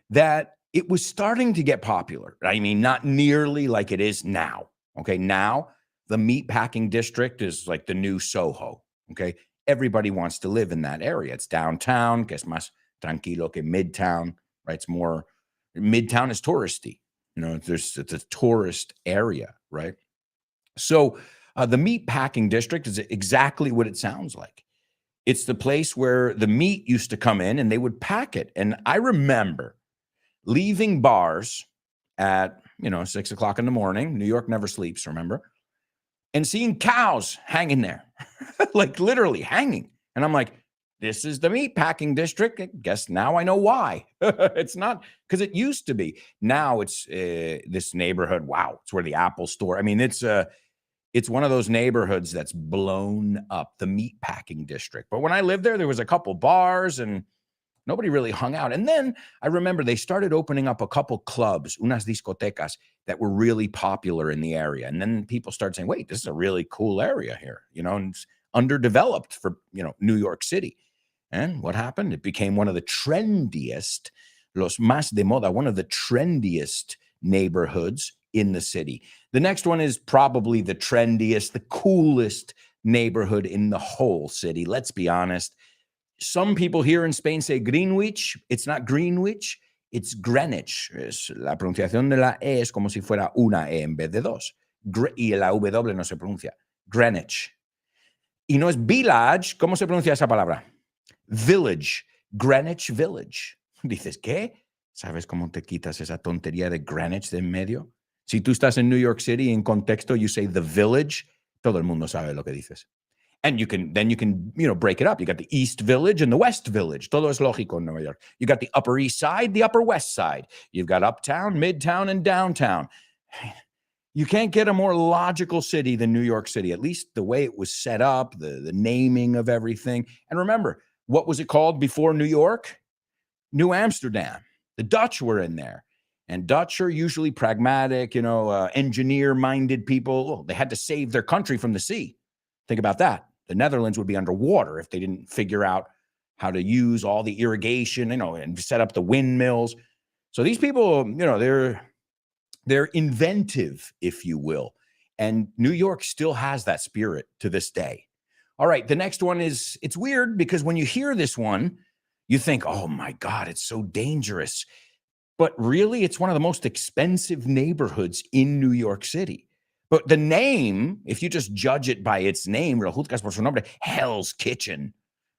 that it was starting to get popular. I mean, not nearly like it is now. Okay, now the Meatpacking District is like the new Soho. Okay, everybody wants to live in that area. It's downtown, que es más tranquilo que Midtown, right? It's more, Midtown is touristy. It's a tourist area, right? So the Meatpacking District is exactly what it sounds like. It's the place where the meat used to come in and they would pack it. And I remember leaving bars at, 6 o'clock in the morning. New York never sleeps, remember? And seeing cows hanging there, like literally hanging. And I'm like, this is the Meatpacking District. I guess now I know why. It's not, because it used to be. Now it's this neighborhood. Wow, it's where the Apple store. I mean, it's one of those neighborhoods that's blown up, the Meatpacking District. But when I lived there was a couple bars and nobody really hung out. And then I remember they started opening up a couple clubs, unas discotecas, that were really popular in the area. And then people started saying, wait, this is a really cool area here, and it's underdeveloped for, New York City. And what happened? It became one of the trendiest, los más de moda, one of the trendiest neighborhoods in the city. The next one is probably the trendiest, the coolest neighborhood in the whole city. Let's be honest. Some people here in Spain say Greenwich. It's not Greenwich. It's Greenwich. La pronunciación de la E es como si fuera una E en vez de dos. Y la W no se pronuncia. Greenwich. Y no es village. ¿Cómo se pronuncia esa palabra? Village. Greenwich Village. Dices, ¿qué? ¿Sabes cómo te quitas esa tontería de Greenwich de en medio? Si tú estás en New York City en contexto, you say the village, todo el mundo sabe lo que dices. And you can break it up. You got the East Village and the West Village. Todo es lógico en Nueva York. You got the Upper East Side, the Upper West Side. You've got Uptown, Midtown, and Downtown. You can't get a more logical city than New York City, at least the way it was set up, the naming of everything. And remember, what was it called before New York? New Amsterdam. The Dutch were in there. And Dutch are usually pragmatic, engineer-minded people. Well, they had to save their country from the sea. Think about that. The Netherlands would be underwater if they didn't figure out how to use all the irrigation, and set up the windmills. So these people, they're inventive, if you will. And New York still has that spirit to this day. All right, the next one it's weird because when you hear this one, you think, oh my God, it's so dangerous. But really, it's one of the most expensive neighborhoods in New York City. But the name, if you just judge it by its name, Hell's Kitchen.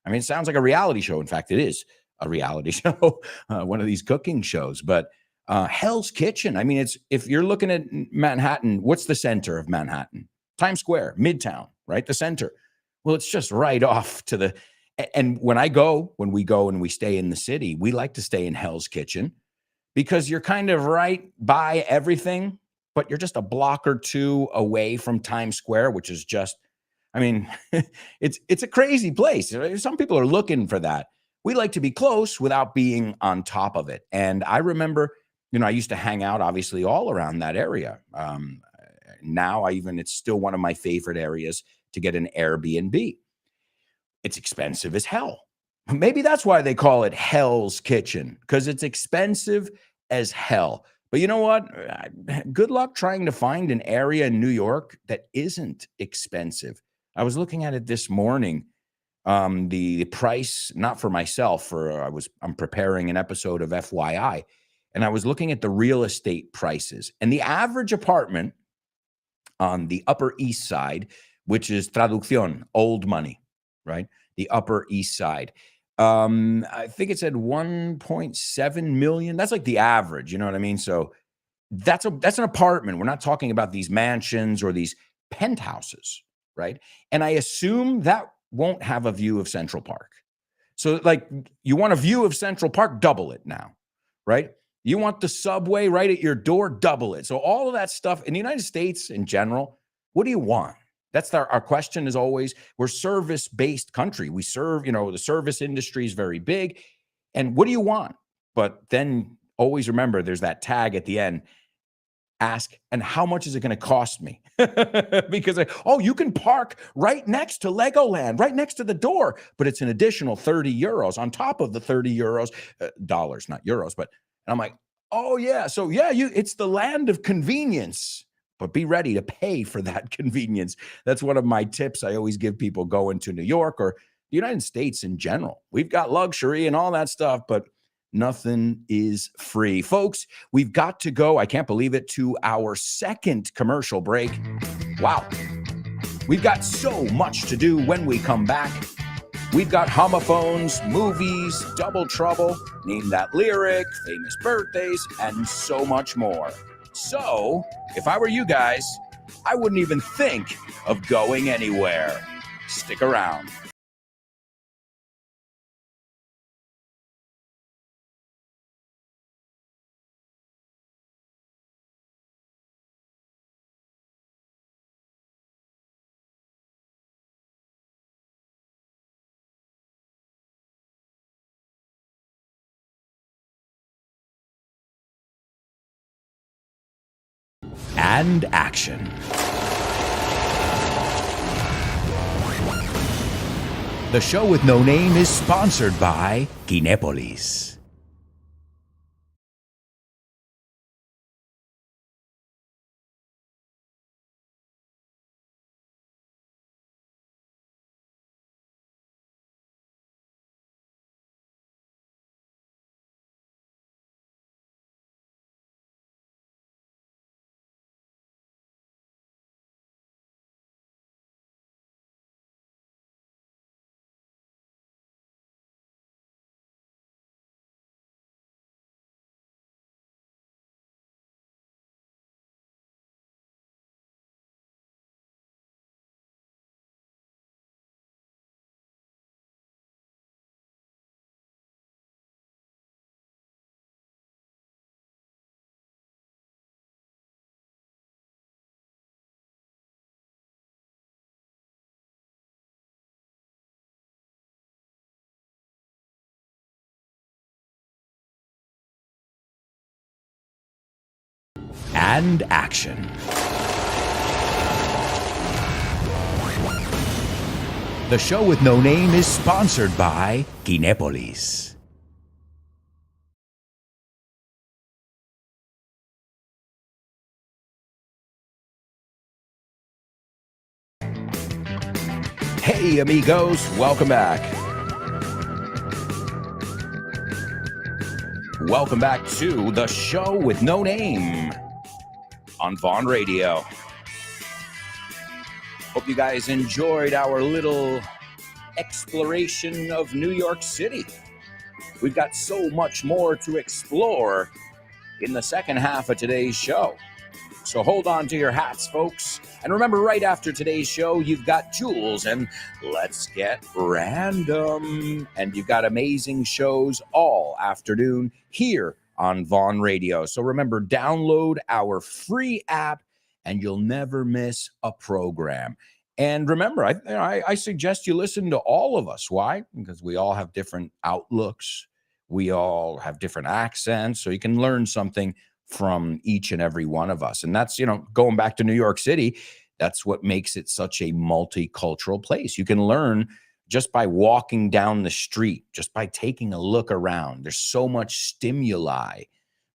I mean, it sounds like a reality show. In fact, it is a reality show, one of these cooking shows. But Hell's Kitchen, I mean, if you're looking at Manhattan, what's the center of Manhattan? Times Square, Midtown, right? The center. Well, it's just right off to the, and when we go and we stay in the city, we like to stay in Hell's Kitchen because you're kind of right by everything, but you're just a block or two away from Times Square, which is just, I mean, it's a crazy place. Some people are looking for that. We like to be close without being on top of it. And I remember, I used to hang out obviously all around that area. Now it's still one of my favorite areas to get an Airbnb. It's expensive as hell. Maybe that's why they call it Hell's Kitchen, because it's expensive as hell. But you know what? Good luck trying to find an area in New York that isn't expensive. I was looking at it this morning. The price, not for myself, I'm preparing an episode of FYI, and I was looking at the real estate prices. And the average apartment on the Upper East Side, which is traducción, old money, right? The Upper East Side. I think it said 1.7 million. That's like the average, you know what I mean? So that's an apartment. We're not talking about these mansions or these penthouses, right? And I assume that won't have a view of Central Park. So like you want a view of Central Park, double it now, right? You want the subway right at your door, double it. So all of that stuff in the United States in general, what do you want? That's our question is always, we're service-based country. We serve, the service industry is very big. And what do you want? But then always remember there's that tag at the end. Ask, and how much is it going to cost me? Because, you can park right next to Legoland, right next to the door, but it's an additional 30 euros on top of the 30 euros, dollars, not euros. But and I'm like, oh yeah. So yeah, it's the land of convenience, but be ready to pay for that convenience. That's one of my tips I always give people going to New York or the United States in general. We've got luxury and all that stuff, but nothing is free. Folks, we've got to go, I can't believe it, to our second commercial break. Wow. We've got so much to do when we come back. We've got homophones, movies, Double Trouble, Name That Lyric, famous birthdays, and so much more. So, if I were you guys, I wouldn't even think of going anywhere. Stick around. And action. The show with no name is sponsored by Kinepolis. and action. The show with no name is sponsored by Kinepolis. Hey, amigos, welcome back. Welcome back to the show with no name on Vaughn Radio. Hope you guys enjoyed our little exploration of New York City. We've got so much more to explore in the second half of today's show. So hold on to your hats, folks. And remember, right after today's show, you've got Jules and Let's Get Random. And you've got amazing shows all afternoon here on Vaughn Radio. So remember, download our free app and you'll never miss a program. And remember, I suggest you listen to all of us. Why? Because we all have different outlooks. We all have different accents. So you can learn something from each and every one of us. And that's, going back to New York City, that's what makes it such a multicultural place. You can learn just by walking down the street, just by taking a look around. There's so much stimuli,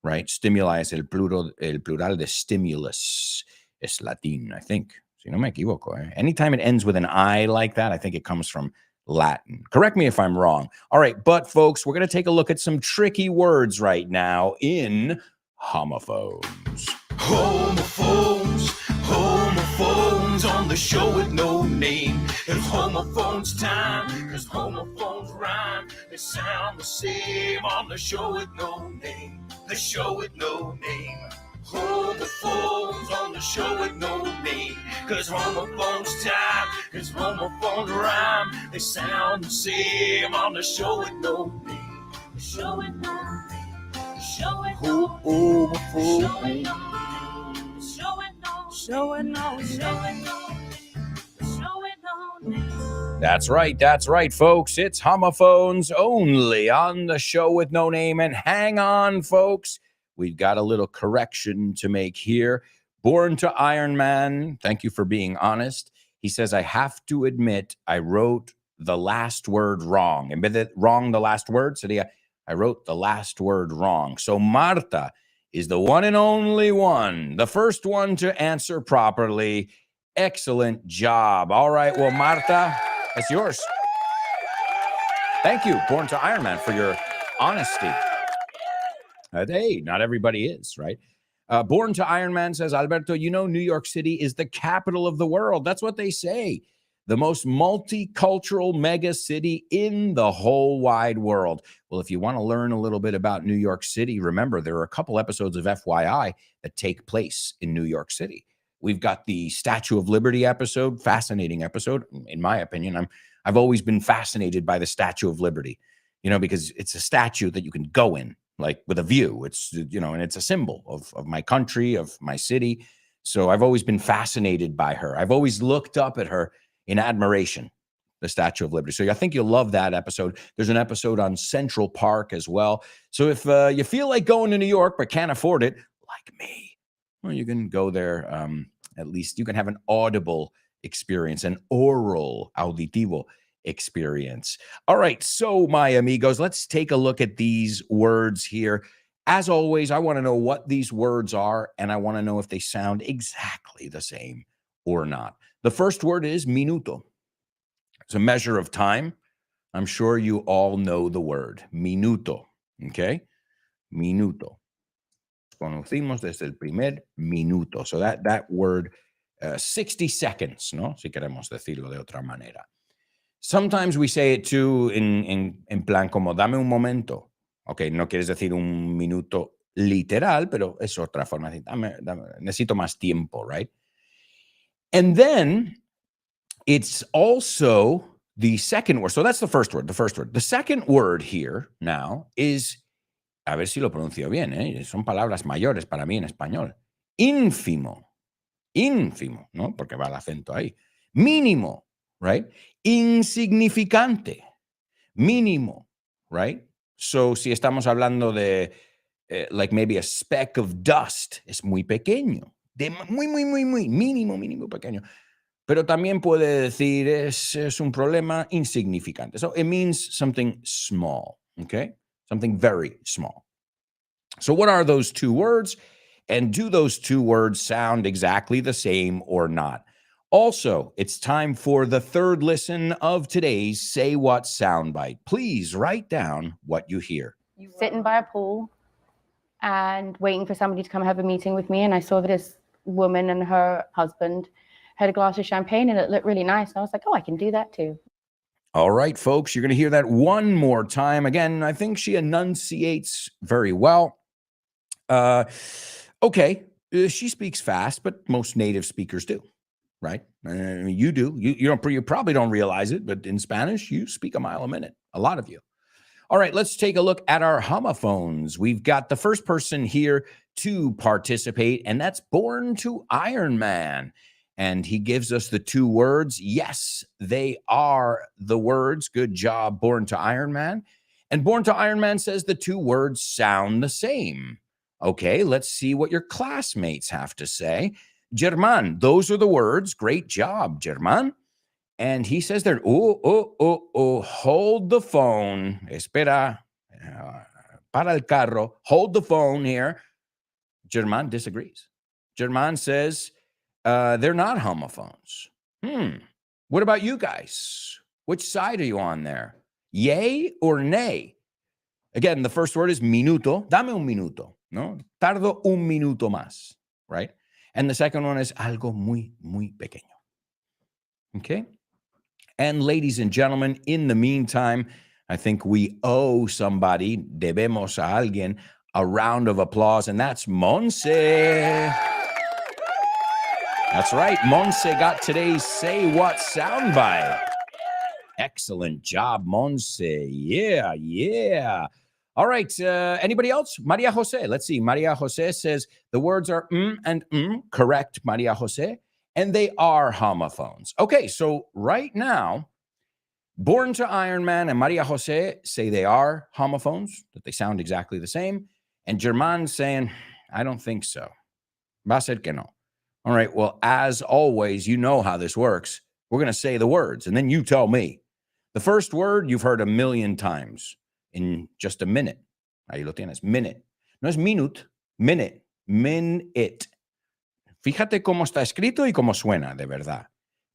right? Stimuli es el plural de stimulus. Es Latin, I think. Si no me equivoco. Anytime it ends with an I like that, I think it comes from Latin. Correct me if I'm wrong. All right, but folks, we're going to take a look at some tricky words right now in homophones. Homophones on the show with no name. It's homophones time, cause homophones rhyme. They sound the same on the show with no name. The show with no name. Homophones on the show with no name. Cause homophones time, cause homophones rhyme. They sound the same on the show with no name. The show with no name. The show with no name. The show with no name. That's right, folks. It's homophones only on the show with no name. And hang on, folks. We've got a little correction to make here. Born to Iron Man, thank you for being honest. He says, I have to admit, I wrote the last word wrong. And with wrong, the last word, sería, I wrote the last word wrong. So Marta is the one and only one, the first one to answer properly. Excellent job. All right, well, Marta, it's yours. Thank you, Born to Iron Man, for your honesty. Hey, not everybody is, right? Born to Iron Man says, Alberto, New York City is the capital of the world. That's what they say. The most multicultural mega city in the whole wide world. Well, if you want to learn a little bit about New York City, remember, there are a couple episodes of FYI that take place in New York City. We've got the Statue of Liberty episode, fascinating episode, in my opinion. I've always been fascinated by the Statue of Liberty, because it's a statue that you can go in, like with a view. It's, and it's a symbol of my country, of my city. So I've always been fascinated by her. I've always looked up at her in admiration, the Statue of Liberty. So I think you'll love that episode. There's an episode on Central Park as well. So if you feel like going to New York but can't afford it, like me, well, you can go there. At least you can have an audible experience, an oral, auditivo experience. All right, so my amigos, let's take a look at these words here. As always, I want to know what these words are, and I want to know if they sound exactly the same or not. The first word is minuto. It's a measure of time. I'm sure you all know the word minuto, okay? Minuto. Conocimos desde el primer minuto. So that word, 60 seconds, ¿no? Si queremos decirlo de otra manera. Sometimes we say it too en plan como dame un momento. Okay, no quieres decir un minuto literal, pero es otra forma de decir, necesito más tiempo, right? And then it's also the second word. So that's the first word. The second word here now is, a ver si lo pronuncio bien, son palabras mayores para mí en español. Ínfimo, ¿no? Porque va el acento ahí. Mínimo, right? Insignificante, mínimo, right? So si estamos hablando de like maybe a speck of dust. Es muy pequeño. De muy, muy, muy, muy, mínimo, mínimo pequeño. Pero también puede decir es un problema insignificante. So it means something small, okay? Something very small. So what are those two words? And do those two words sound exactly the same or not? Also, it's time for the third listen of today's Say What soundbite. Please write down what you hear. Sitting by a pool and waiting for somebody to come have a meeting with me. And I saw that this woman and her husband had a glass of champagne and it looked really nice. And I was like, oh, I can do that too. All right, folks, you're going to hear that one more time. Again, I think she enunciates very well. Okay, she speaks fast, but most native speakers do, right? You do. You probably don't realize it, but in Spanish, you speak a mile a minute. A lot of you. All right, let's take a look at our homophones. We've got the first person here to participate, and that's Born to Iron Man. And he gives us the two words. Yes, they are the words. Good job, Born to Iron Man. And Born to Iron Man says the two words sound the same. Okay, let's see what your classmates have to say. Germán, those are the words. Great job, Germán. And he says there, hold the phone. Espera, para el carro. Hold the phone here. Germán disagrees. Germán says they're not homophones. What about you guys? Which side are you on there? Yay or nay? Again, the first word is minuto. Dame un minuto. No, tardo un minuto más, right? And the second one is algo muy, muy pequeño. Okay? And ladies and gentlemen, in the meantime, I think we owe somebody, debemos a alguien, a round of applause, and that's Monse. That's right. Monse got today's Say What soundbite. Excellent job, Monse. Yeah. All right. Anybody else? Maria Jose. Let's see. Maria Jose says the words are and correct, Maria Jose. And they are homophones. Okay, so right now, Born to Iron Man and Maria Jose say they are homophones, that they sound exactly the same. And Germán's saying, I don't think so. Va a ser que no. All right, well, as always, you know how this works. We're going to say the words, and then you tell me. The first word you've heard a million times in just a minute. Ahí lo tienes, minute. No es minute, minute, minute. Fíjate cómo está escrito y cómo suena de verdad.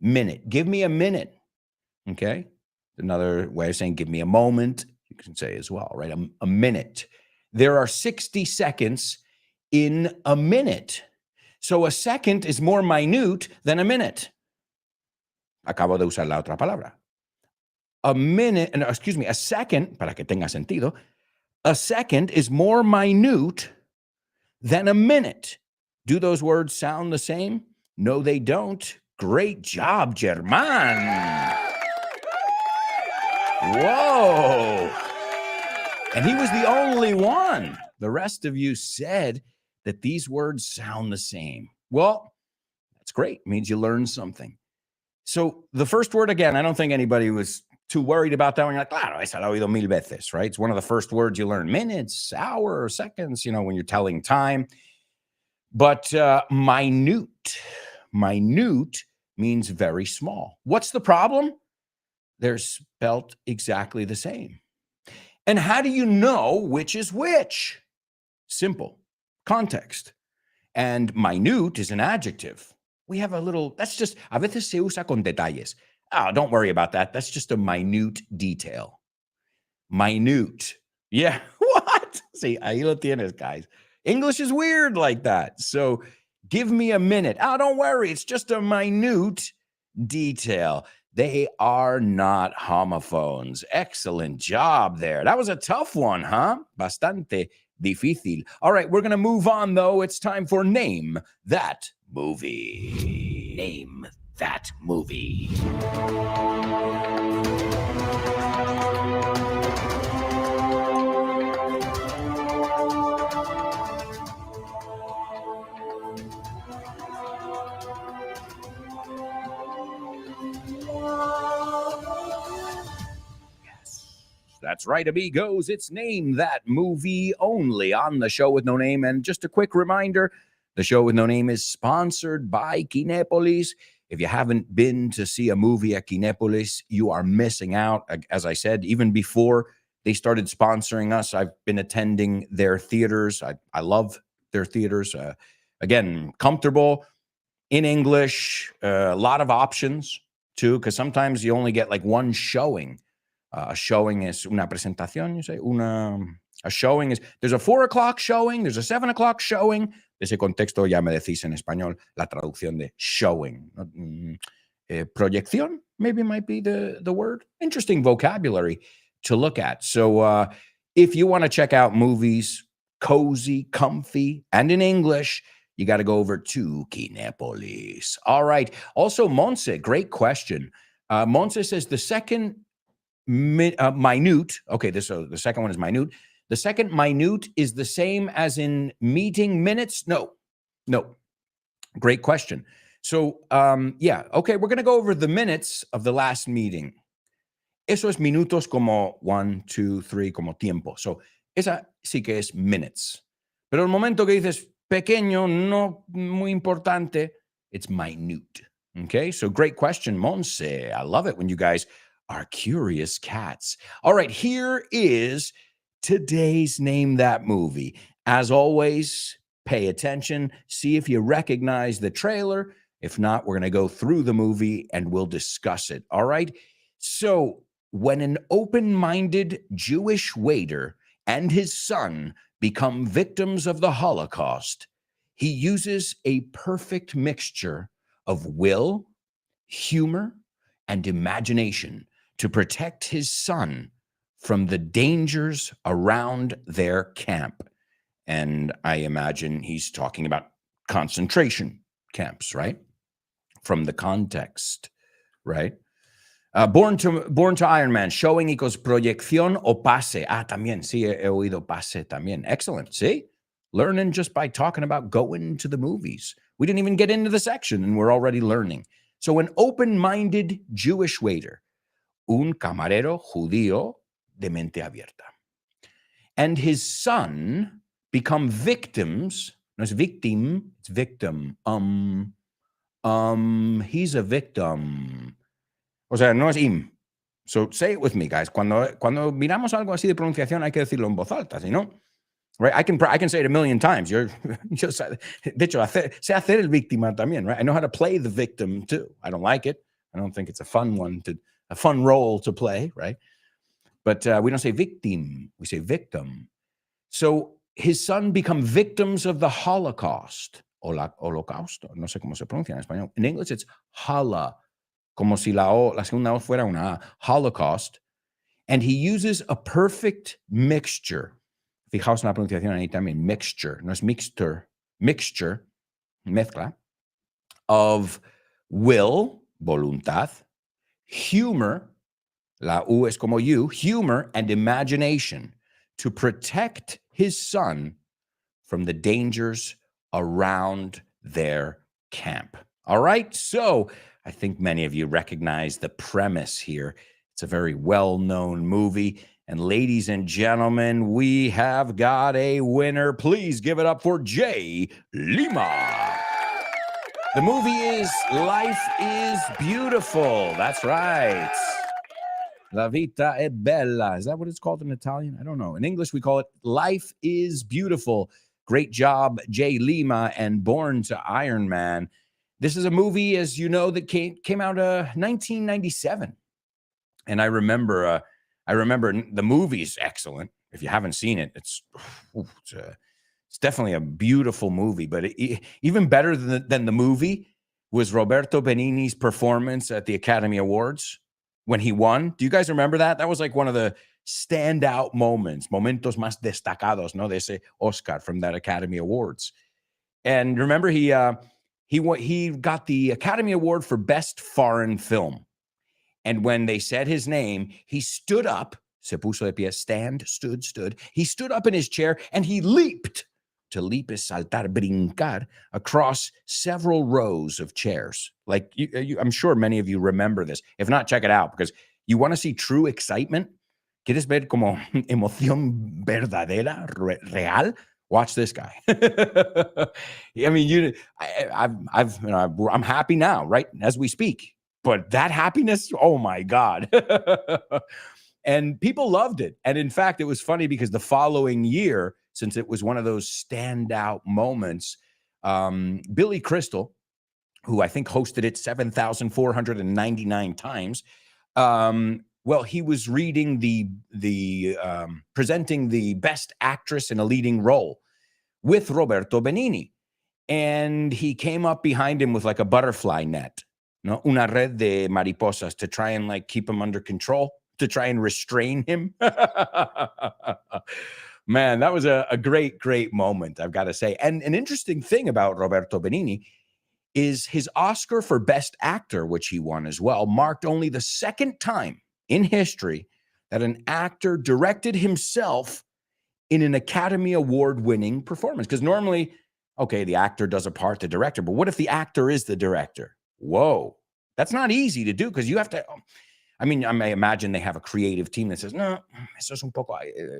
Minute. Give me a minute. Okay? Another way of saying give me a moment, you can say as well, right? A minute. There are 60 seconds in a minute. So a second is more minute than a minute. Acabo de usar la otra palabra. A second, para que tenga sentido, a second is more minute than a minute. Do those words sound the same? No, they don't. Great job, Germán. Whoa. And he was the only one. The rest of you said that these words sound the same. Well, that's great. It means you learned something. So the first word, again, I don't think anybody was too worried about that one. You're like, claro, esa la he oído mil veces, right? It's one of the first words you learn. Minutes, hour, seconds, when you're telling time. But minute means very small. What's the problem? They're spelt exactly the same. And how do you know which is which? Simple. Context. And minute is an adjective. We have a little, that's just, a veces se usa con detalles. Oh, don't worry about that. That's just a minute detail. Minute. Yeah. What? See, ahí lo tienes, guys. English is weird like that. So give me a minute. Oh, don't worry. It's just a minute detail. They are not homophones. Excellent job there. That was a tough one, huh? Bastante difícil. All right, we're going to move on, though. It's time for Name That Movie. Name That Movie. That's right, amigos. It's Name That Movie only on the Show with No Name. And just a quick reminder, the Show with No Name is sponsored by Kinepolis. If you haven't been to see a movie at Kinepolis, you are missing out. As I said, even before they started sponsoring us, I've been attending their theaters. I love their theaters. Again, comfortable, in English, a lot of options too, because sometimes you only get like one showing. A showing is una presentación, you say. A showing is, there's a 4 o'clock showing, there's a 7 o'clock showing. Ese contexto ya me decís en español, la traducción de showing. Proyección, maybe might be the word. Interesting vocabulary to look at. So if you want to check out movies, cozy, comfy, and in English, you got to go over to Kinepolis. All right. Also, Monse, great question. Monse says the second minute, okay, the second one is minute. The second minute is the same as in meeting minutes? No. Great question. So, yeah, okay, we're going to go over the minutes of the last meeting. Eso es minutos como 1, 2, 3, como tiempo. So, esa sí que es minutes. Pero el momento que dices pequeño, no muy importante, it's minute. Okay, so great question, Monse. I love it when you guys are curious cats. All right, here is today's Name That Movie. As always, pay attention, see if you recognize the trailer. If not, we're going to go through the movie and we'll discuss it. All right, so when an open-minded Jewish waiter and his son become victims of the Holocaust, he uses a perfect mixture of will, humor, and imagination to protect his son from the dangers around their camp. And I imagine he's talking about concentration camps, right? From the context, right? Born to Iron Man, showing equals proyección o pase. También, sí, he oído pase también. Excellent, see? Learning just by talking about going to the movies. We didn't even get into the section and we're already learning. So an open-minded Jewish waiter, un camarero judío de mente abierta, and his son become victims. No es victim, it's victim. He's a victim. O sea, no es im. So say it with me, guys. Cuando miramos algo así de pronunciación, hay que decirlo en voz alta, ¿sí no? Right? I can say it a million times. De hecho, sé hacer el víctima también, right? I know how to play the victim too. I don't like it. I don't think it's a fun role to play, right? But we don't say victim, we say victim. So his son become victims of the Holocaust. Holocausto, no sé cómo se pronuncia en español. In English, it's hala, como si la segunda O fuera una A, Holocaust. And he uses a perfect mixture. Fijaos en la pronunciación ahí también, mixture, no es mixture, mezcla, of will, voluntad, humor, la U es como you, humor and imagination to protect his son from the dangers around their camp. All right, so I think many of you recognize the premise here. It's a very well-known movie. And ladies and gentlemen, we have got a winner. Please give it up for Jay Lima. The movie is Life is Beautiful. That's right. La vita è bella. Is that what it's called in Italian? I don't know. In English, we call it Life is Beautiful. Great job, Jay Lima and Born to Iron Man. This is a movie, as you know, that came out 1997. And I remember the movie's excellent. If you haven't seen it, it's definitely a beautiful movie. But even better than the movie was Roberto Benigni's performance at the Academy Awards when he won. Do you guys remember that? That was like one of the standout momentos más destacados, no, de ese Oscar from that Academy Awards. And remember, he got the Academy Award for Best Foreign Film. And when they said his name, he stood up, se puso de pie, stood. He stood up in his chair and he leaped. To leap is saltar, brincar, across several rows of chairs. Like, I'm sure many of you remember this. If not, check it out, because you want to see true excitement. ¿Quieres ver como emoción verdadera, real? Watch this guy. I mean, I'm happy now, right? As we speak. But that happiness, oh my God. And people loved it. And in fact, it was funny because the following year, since it was one of those standout moments, Billy Crystal, who I think hosted it 7,499 times, well, he was reading presenting the best actress in a leading role with Roberto Benigni. And he came up behind him with like a butterfly net, no, una red de mariposas, to try and like keep him under control, to try and restrain him. Man, that was a great, great moment, I've got to say. And an interesting thing about Roberto Benigni is his Oscar for Best Actor, which he won as well, marked only the second time in history that an actor directed himself in an Academy Award-winning performance. Because normally, okay, the actor does a part, the director, but what if the actor is the director? Whoa, that's not easy to do because you have to, I mean, I may imagine they have a creative team that says, no, eso es un poco,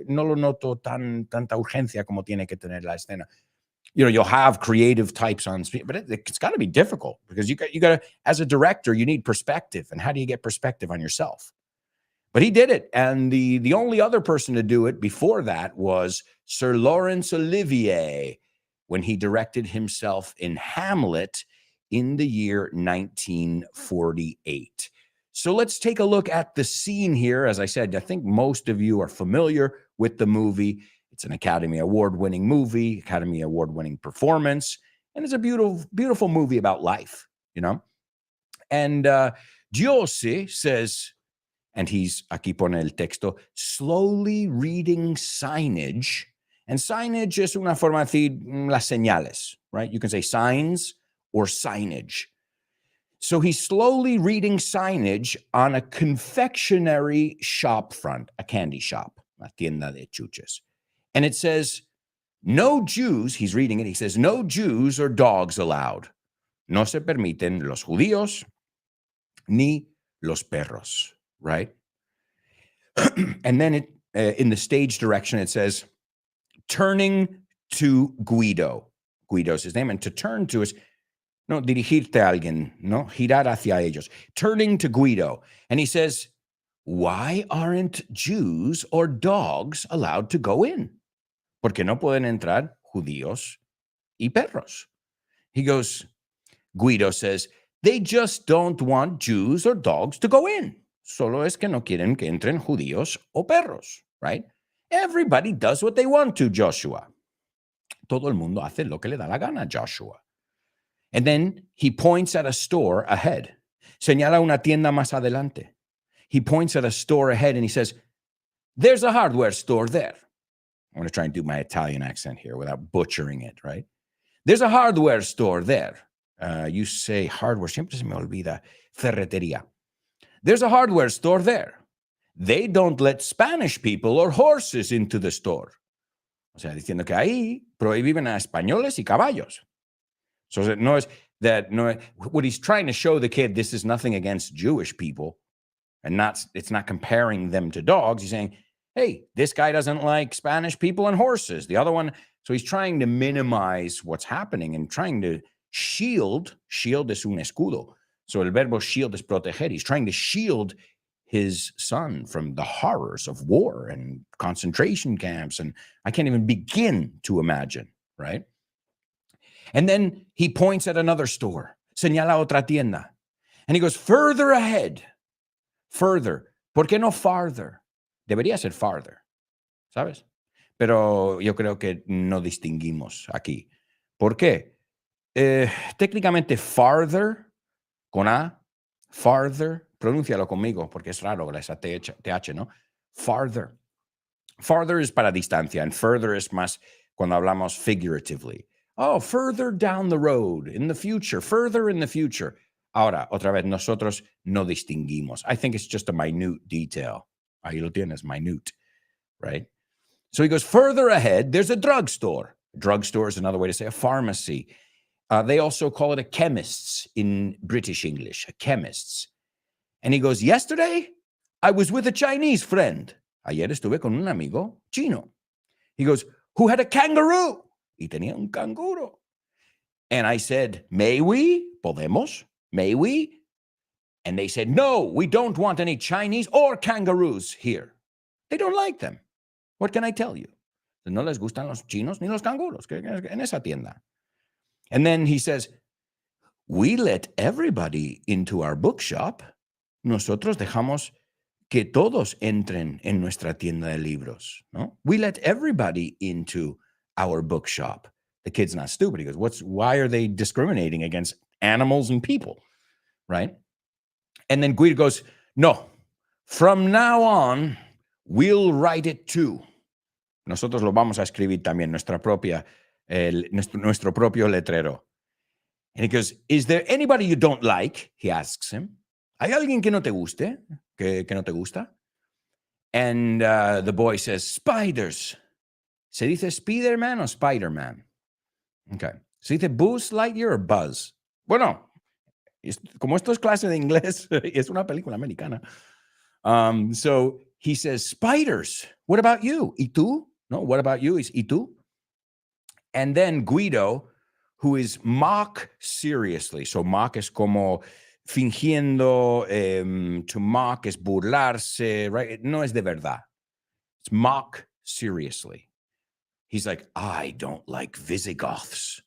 no lo noto tanta urgencia como tiene que tener la escena. You know, you'll have creative types on screen, but it's got to be difficult because you got to, as a director, you need perspective. And how do you get perspective on yourself? But he did it. And the only other person to do it before that was Sir Laurence Olivier, when he directed himself in Hamlet in the year 1948. So let's take a look at the scene here. As I said, I think most of you are familiar with the movie. It's an Academy Award-winning movie, Academy Award-winning performance, and it's a beautiful, beautiful movie about life, you know? And Giossi says, and he's, aquí pone el texto, slowly reading signage. And signage es una forma de decir las señales, right? You can say signs or signage. So he's slowly reading signage on a confectionery shop front, a candy shop, la tienda de chuches. And it says, no Jews, he's reading it, he says, no Jews or dogs allowed. No se permiten los judíos ni los perros, right? And then it, in the stage direction, it says, turning to Guido. Guido's his name. And to turn to is, no, dirigirte a alguien, no, girar hacia ellos. Turning to Guido. And he says, why aren't Jews or dogs allowed to go in? Porque no pueden entrar judíos y perros. He goes, Guido says, they just don't want Jews or dogs to go in. Solo es que no quieren que entren judíos o perros, right? Everybody does what they want to, Joshua. Todo el mundo hace lo que le da la gana, Joshua. And then he points at a store ahead. Señala una tienda más adelante. He points at a store ahead and he says, there's a hardware store there. I'm going to try and do my Italian accent here without butchering it, right? There's a hardware store there. You say hardware, siempre se me olvida, ferretería. There's a hardware store there. They don't let Spanish people or horses into the store. O sea, diciendo que ahí prohíben a españoles y caballos. So no es that, no, what he's trying to show the kid, this is nothing against Jewish people, and it's not comparing them to dogs. He's saying, hey, this guy doesn't like Spanish people and horses. The other one, so he's trying to minimize what's happening and trying to shield es un escudo. So el verbo shield es proteger. He's trying to shield his son from the horrors of war and concentration camps. And I can't even begin to imagine, right? And then he points at another store, señala otra tienda. And he goes, further ahead, further. ¿Por qué no farther? Debería ser farther, ¿sabes? Pero yo creo que no distinguimos aquí. ¿Por qué? Técnicamente farther, con A, farther, pronúncialo conmigo, porque es raro esa TH, ¿no? Farther. Farther es para distancia, and further es más cuando hablamos figuratively. Oh, further down the road, in the future, further in the future. Ahora, otra vez, nosotros no distinguimos. I think it's just a minute detail. Ahí lo tienes, minute, right? So he goes, further ahead, there's a drugstore. A drugstore is another way to say a pharmacy. They also call it a chemist's in British English, a chemist's. And he goes, yesterday, I was with a Chinese friend. Ayer estuve con un amigo chino. He goes, who had a kangaroo? Y tenía un canguro. And I said, may we? Podemos? May we? And they said, no, we don't want any Chinese or kangaroos here. They don't like them. What can I tell you? No les gustan los chinos ni los canguros en esa tienda. And then he says, we let everybody into our bookshop. Nosotros dejamos que todos entren en nuestra tienda de libros, ¿no? We let everybody into our bookshop. The kid's not stupid. He goes, why are they discriminating against animals and people, right? And then Guido goes, no, from now on, we'll write it too. Nosotros lo vamos a escribir también, nuestro propio letrero. And he goes, is there anybody you don't like? He asks him. ¿Hay alguien que no te guste? Que no te gusta? And the boy says, spiders. ¿Se dice Spider-Man o Spider-Man? Okay. ¿Se dice Buzz Lightyear o Buzz? Bueno, como esto es clase de inglés, es una película americana. So he says, spiders. What about you? ¿Y tú? No, what about you? Is ¿y tú? And then Guido, who is mock seriously. So mock es como fingiendo, to mock es burlarse, right? No es de verdad. It's mock seriously. He's like, I don't like Visigoths.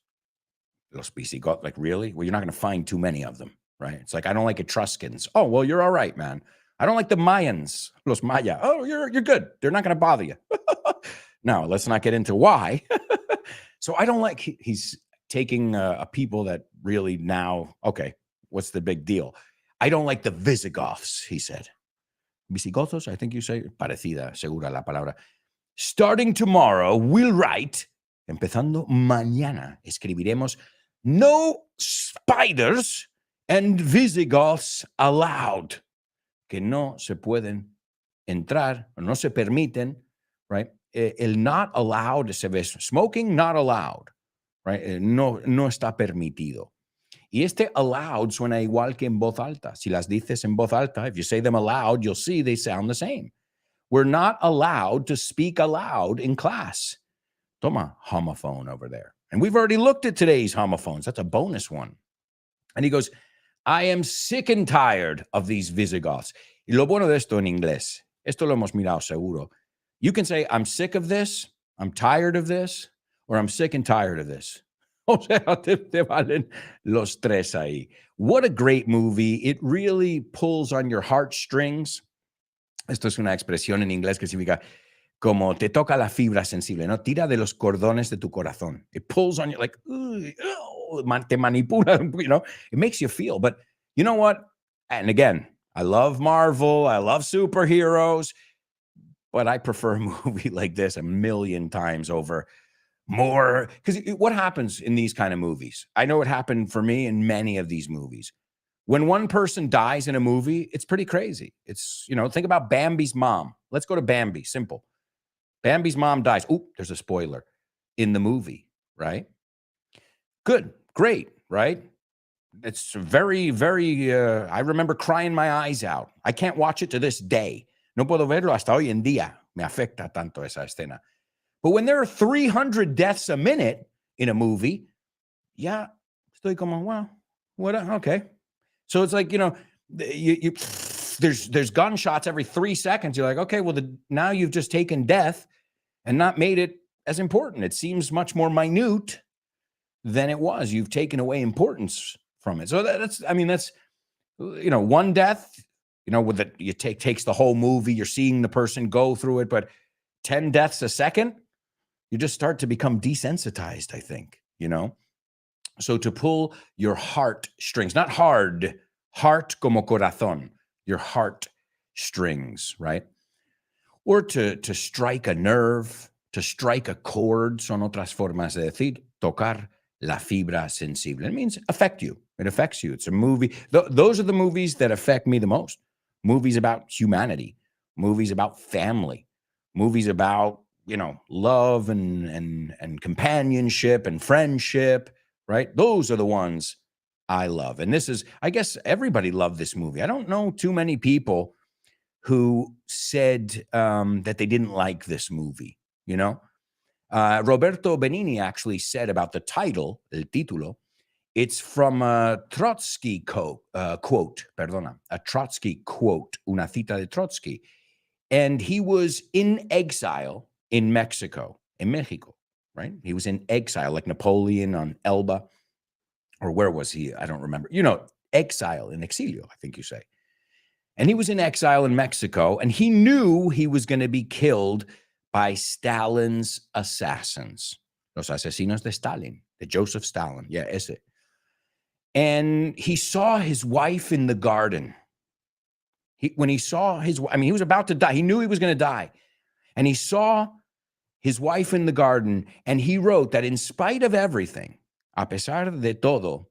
Los Visigoths, like, really? Well, you're not going to find too many of them, right? It's like, I don't like Etruscans. Oh, well, you're all right, man. I don't like the Mayans, los Maya. Oh, you're good. They're not going to bother you. No, let's not get into why. So I don't like, he's taking a people that really now, okay, what's the big deal? I don't like the Visigoths, he said. Visigothos, I think you say, parecida, segura la palabra. Starting tomorrow, we'll write, empezando mañana, escribiremos, no spiders and Visigoths allowed. Que no se pueden entrar, o no se permiten, right? El not allowed se ve, smoking, not allowed, right? No está permitido. Y este allowed suena igual que en voz alta. Si las dices en voz alta, if you say them aloud, you'll see they sound the same. We're not allowed to speak aloud in class. Toma, homophone over there. And we've already looked at today's homophones. That's a bonus one. And he goes, I am sick and tired of these Visigoths. Y lo bueno de esto en inglés, esto lo hemos mirado seguro. You can say, I'm sick of this, I'm tired of this, or I'm sick and tired of this. O sea, te valen los tres ahí. What a great movie. It really pulls on your heartstrings. Esto es una expresión en inglés que significa como te toca la fibra sensible, ¿no? Tira de los cordones de tu corazón. It pulls on you like, te manipula, you know? It makes you feel. But you know what? And again, I love Marvel. I love superheroes. But I prefer a movie like this a million times over more. Because what happens in these kind of movies? I know it happened for me in many of these movies. When one person dies in a movie, it's pretty crazy. It's, you know, think about Bambi's mom. Let's go to Bambi. Simple. Bambi's mom dies. Oh, there's a spoiler in the movie, right? Good. Great, right? It's very, very, I remember crying my eyes out. I can't watch it to this day. No puedo verlo hasta hoy en día. Me afecta tanto esa escena. But when there are 300 deaths a minute in a movie, yeah, estoy como, well, what? Okay. So it's like, you know, there's gunshots every 3 seconds. You're like, okay, well, now you've just taken death and not made it as important. It seems much more minute than it was. You've taken away importance from it. So that's, you know, one death, you know, with it, takes the whole movie. You're seeing the person go through it, but 10 deaths a second, you just start to become desensitized, I think, you know? So to pull your heart strings, not hard, heart como corazón, your heart strings, right? Or to strike a nerve, to strike a chord, son otras formas de decir, tocar la fibra sensible. It means affect you. It affects you. It's a movie. Those are the movies that affect me the most. Movies about humanity, movies about family, movies about, you know, love and companionship and friendship, right? Those are the ones I love. And this is, I guess everybody loved this movie. I don't know too many people who said that they didn't like this movie, you know? Roberto Benigni actually said about the title, el título, it's from a Trotsky quote, a Trotsky quote, una cita de Trotsky. And he was in exile in Mexico, in Mexico, right? He was in exile, like Napoleon on Elba, or where was he? I don't remember. You know, exile, in exilio, I think you say. And he was in exile in Mexico, and he knew he was going to be killed by Stalin's assassins, los asesinos de Stalin, de Joseph Stalin. Yeah, ese. And he saw his wife in the garden. When he saw his, I mean, he was about to die. He knew he was going to die. And he saw his wife in the garden, and he wrote that in spite of everything, a pesar de todo,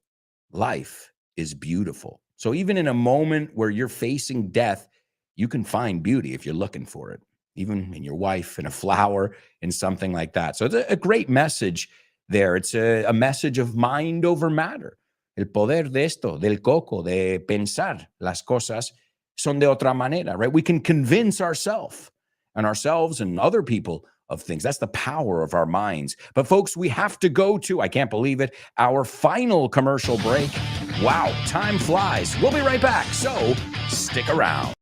life is beautiful. So even in a moment where you're facing death, you can find beauty if you're looking for it, even in your wife, in a flower, in something like that. So it's a great message there. It's a message of mind over matter. El poder de esto, del coco, de pensar las cosas son de otra manera, right? We can convince ourselves and other people of things. That's the power of our minds. But folks, we have to go to, I can't believe it, our final commercial break. Wow, time flies. We'll be right back, so stick around.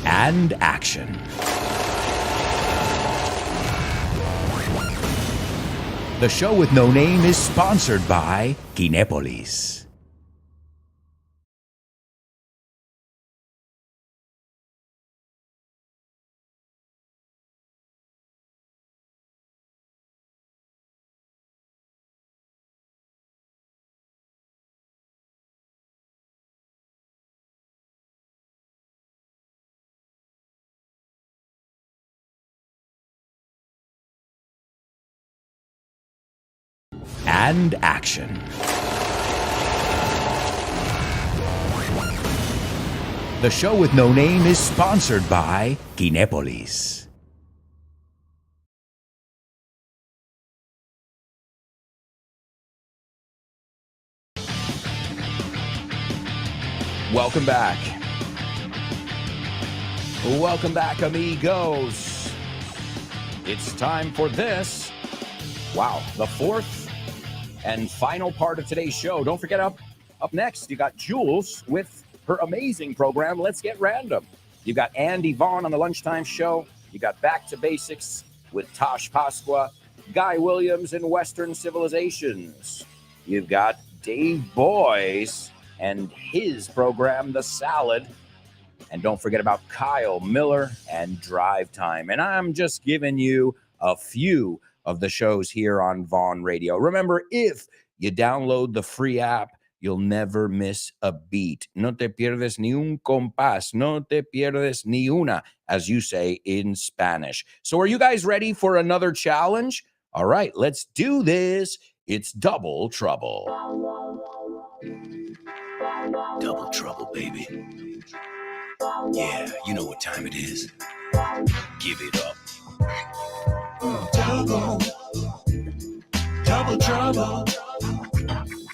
And action. The show with no name is sponsored by Kinepolis. And action. The show with no name is sponsored by Kinepolis. Welcome back. Welcome back, amigos. It's time for this. Wow, the fourth and final part of today's show. Don't forget, up next, you got Jules with her amazing program, Let's Get Random. You got Andy Vaughn on the Lunchtime Show. You got Back to Basics with Tosh Pasqua, Guy Williams in Western Civilizations. You've got Dave Boyce and his program, The Salad. And don't forget about Kyle Miller and Drive Time. And I'm just giving you a few of the shows here on Vaughn Radio. Remember, if you download the free app, you'll never miss a beat. No te pierdes ni un compás. No te pierdes ni una, as you say in Spanish. So are you guys ready for another challenge? All right, let's do this. It's Double Trouble. Double trouble, baby. Yeah, you know what time it is. Give it up. Double trouble.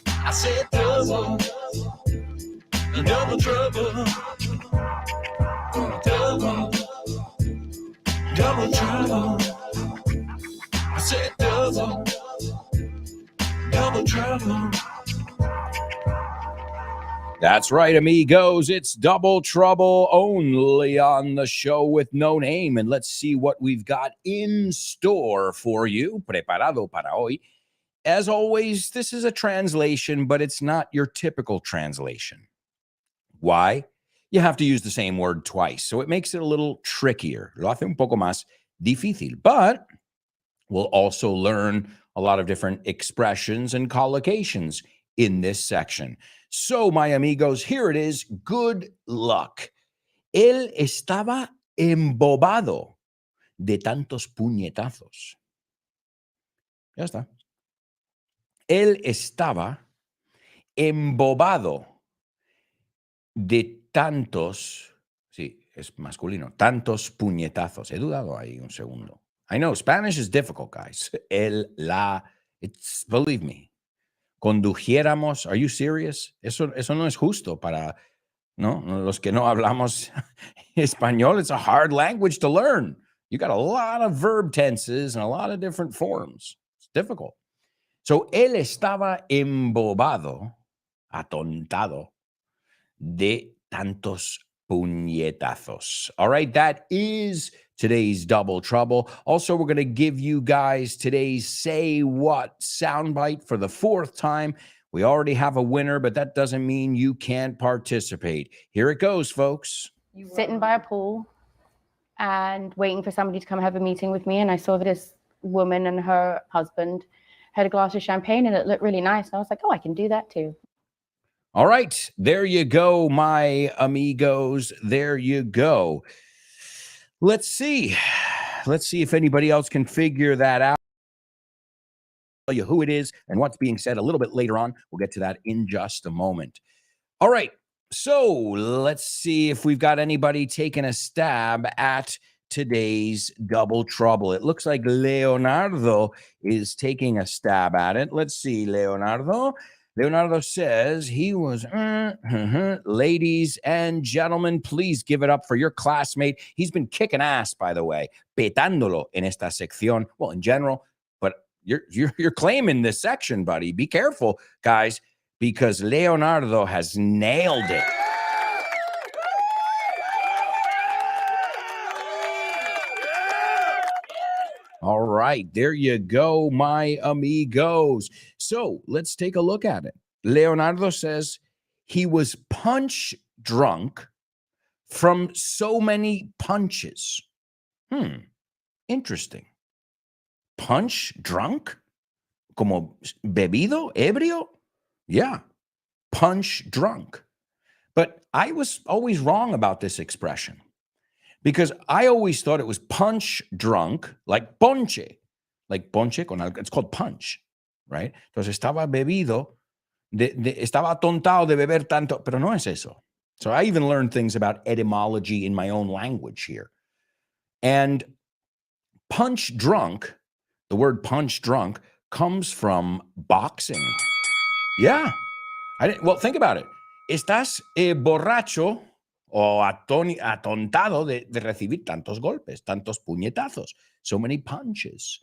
I said double trouble. Double trouble. I said double trouble. That's right, amigos. It's Double Trouble only on the show with no name. And let's see what we've got in store for you. Preparado para hoy. As always, this is a translation, but it's not your typical translation. Why? You have to use the same word twice, so it makes it a little trickier. Lo hace un poco más difícil. But we'll also learn a lot of different expressions and collocations in this section. So, my amigos, here it is. Good luck. Él estaba embobado de tantos puñetazos. Ya está. Él estaba embobado de tantos, sí, es masculino. Tantos puñetazos. He dudado ahí un segundo. I know, Spanish is difficult, guys. It's, believe me. Condujéramos, are you serious? Eso no es justo para, ¿no? Los que no hablamos español. It's a hard language to learn. You got a lot of verb tenses and a lot of different forms. It's difficult. So, él estaba embobado, atontado, de tantos puñetazos. All right, that is today's Double Trouble. Also, we're going to give you guys today's Say What soundbite for the 4th time. We already have a winner, but that doesn't mean you can't participate. Here it goes, folks. Sitting by a pool and waiting for somebody to come have a meeting with me. And I saw this woman and her husband had a glass of champagne and it looked really nice. And I was like, oh, I can do that too. All right, there you go, my amigos. There you go. Let's see if anybody else can figure that out. I'll tell you who it is and what's being said a little bit later on. We'll get to that in just a moment. All right, so let's see if we've got anybody taking a stab at today's Double Trouble. It looks like Leonardo is taking a stab at it. Let's see, Leonardo. Leonardo says he was, ladies and gentlemen, please give it up for your classmate. He's been kicking ass, by the way, petándolo en esta sección. Well, in general, but you're claiming this section, buddy. Be careful, guys, because Leonardo has nailed it. All right, there you go, my amigos. So let's take a look at it. Leonardo says he was punch drunk from so many punches. Interesting. Punch drunk? Como bebido, ebrio? Yeah, punch drunk. But I was always wrong about this expression, because I always thought it was punch drunk, like ponche con algo. It's called punch, right? Entonces estaba bebido, estaba atontado de beber tanto, pero no es eso. So I even learned things about etymology in my own language here. And punch drunk, the word punch drunk, comes from boxing. Yeah. Well, think about it. Estás borracho o atontado de recibir tantos golpes, tantos puñetazos, so many punches.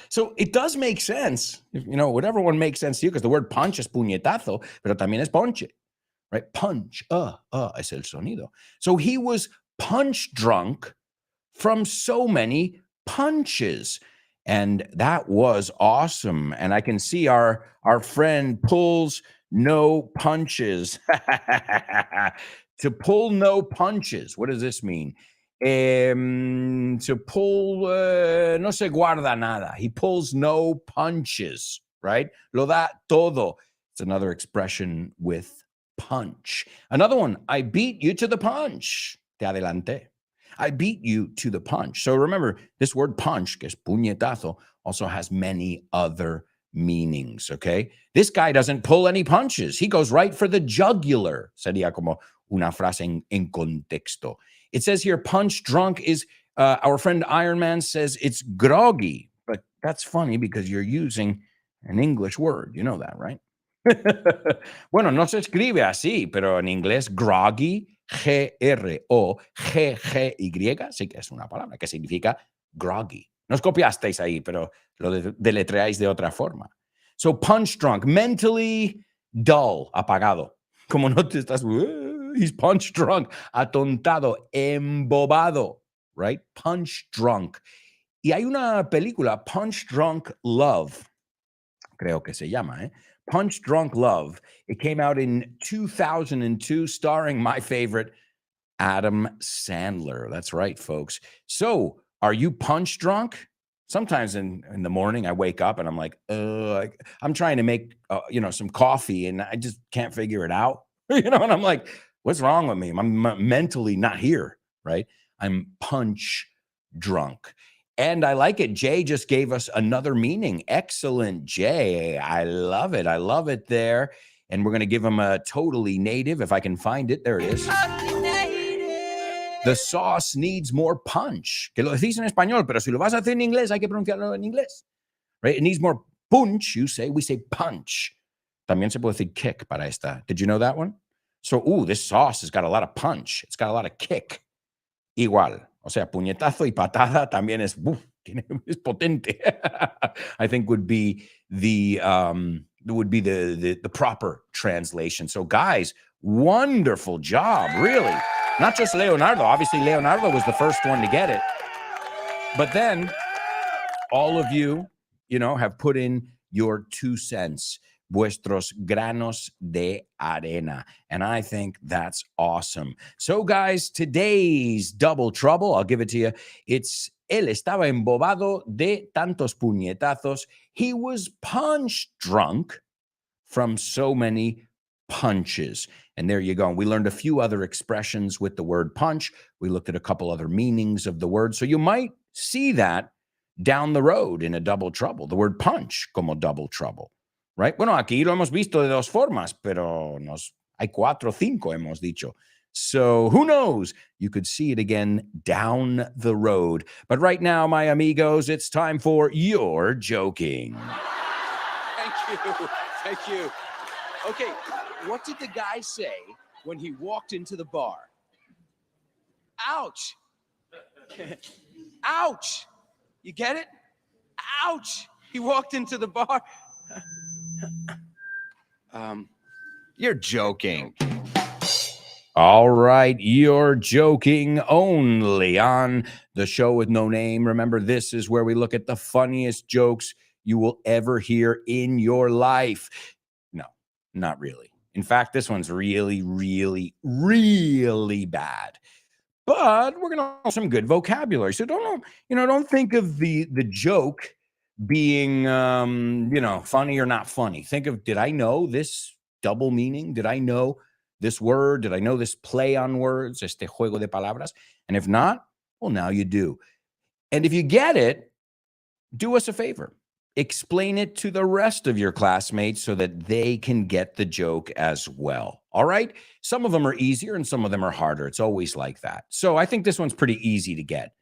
So it does make sense. You know, whatever one makes sense to you, because the word punch es puñetazo, pero también es ponche, right? Punch, es el sonido. So he was punch drunk from so many punches. And that was awesome. And I can see our friend pulls no punches. To pull no punches. What does this mean? To pull, no se guarda nada. He pulls no punches, right? Lo da todo. It's another expression with punch. Another one, I beat you to the punch. Te adelanté. I beat you to the punch. So remember, this word punch, que es puñetazo, also has many other meanings, okay? This guy doesn't pull any punches. He goes right for the jugular. Sería como una frase en contexto. It says here, punch drunk is, our friend Iron Man says it's groggy. But that's funny because you're using an English word. You know that, right? Bueno, no se escribe así, pero en inglés, groggy, G-R-O-G-G-Y, sí que es una palabra que significa groggy. No os copiasteis ahí, pero lo deletreáis de otra forma. So punch drunk, mentally dull, apagado. Como no te estás, he's punch drunk, atontado, embobado, right? Punch drunk. Y hay una película, Punch Drunk Love, creo que se llama, Punch Drunk Love. It came out in 2002, starring my favorite, Adam Sandler. That's right, folks. So, are you punch drunk? Sometimes in the morning, I wake up and I'm like, I'm trying to make, some coffee and I just can't figure it out. And I'm like, what's wrong with me? I'm mentally not here, right? I'm punch drunk. And I like it. Jay just gave us another meaning. Excellent, Jay. I love it. I love it there. And we're going to give them a totally native, if I can find it. There it is. The sauce needs more punch. Que lo decís en español, pero si lo vas a hacer en inglés, hay que pronunciarlo en inglés. Right? It needs more punch, we say punch. También se puede decir kick para esta. Did you know that one? So, this sauce has got a lot of punch. It's got a lot of kick. Igual. O sea, puñetazo y patada también es potente. I think would be the proper translation. So, guys, wonderful job, really. Not just Leonardo. Obviously, Leonardo was the first one to get it. But then all of you, have put in your 2 cents, vuestros granos de arena. And I think that's awesome. So, guys, today's double trouble, I'll give it to you. It's él estaba embobado de tantos puñetazos. He was punch drunk from so many punches. And there you go. And we learned a few other expressions with the word punch. We looked at a couple other meanings of the word. So you might see that down the road in a double trouble, the word punch como double trouble, right? Bueno, aquí lo hemos visto de 2 formas, pero hay 4 o 5 hemos dicho. So who knows? You could see it again down the road. But right now, my amigos, it's time for You're Joking. Thank you. Okay, what did the guy say when he walked into the bar? Ouch. Ouch. You get it? Ouch. He walked into the bar. You're joking. All right, you're joking only on the show with no name. Remember, this is where we look at the funniest jokes you will ever hear in your life. No, not really. In fact, this one's really, really, really bad. But we're gonna have some good vocabulary. So don't think of the joke being funny or not funny. Think of, did I know this double meaning? Did I know this word? Did I know this play on words? Este juego de palabras? And if not, well, now you do. And if you get it, do us a favor. Explain it to the rest of your classmates so that they can get the joke as well. All right? Some of them are easier and some of them are harder. It's always like that. So I think this one's pretty easy to get.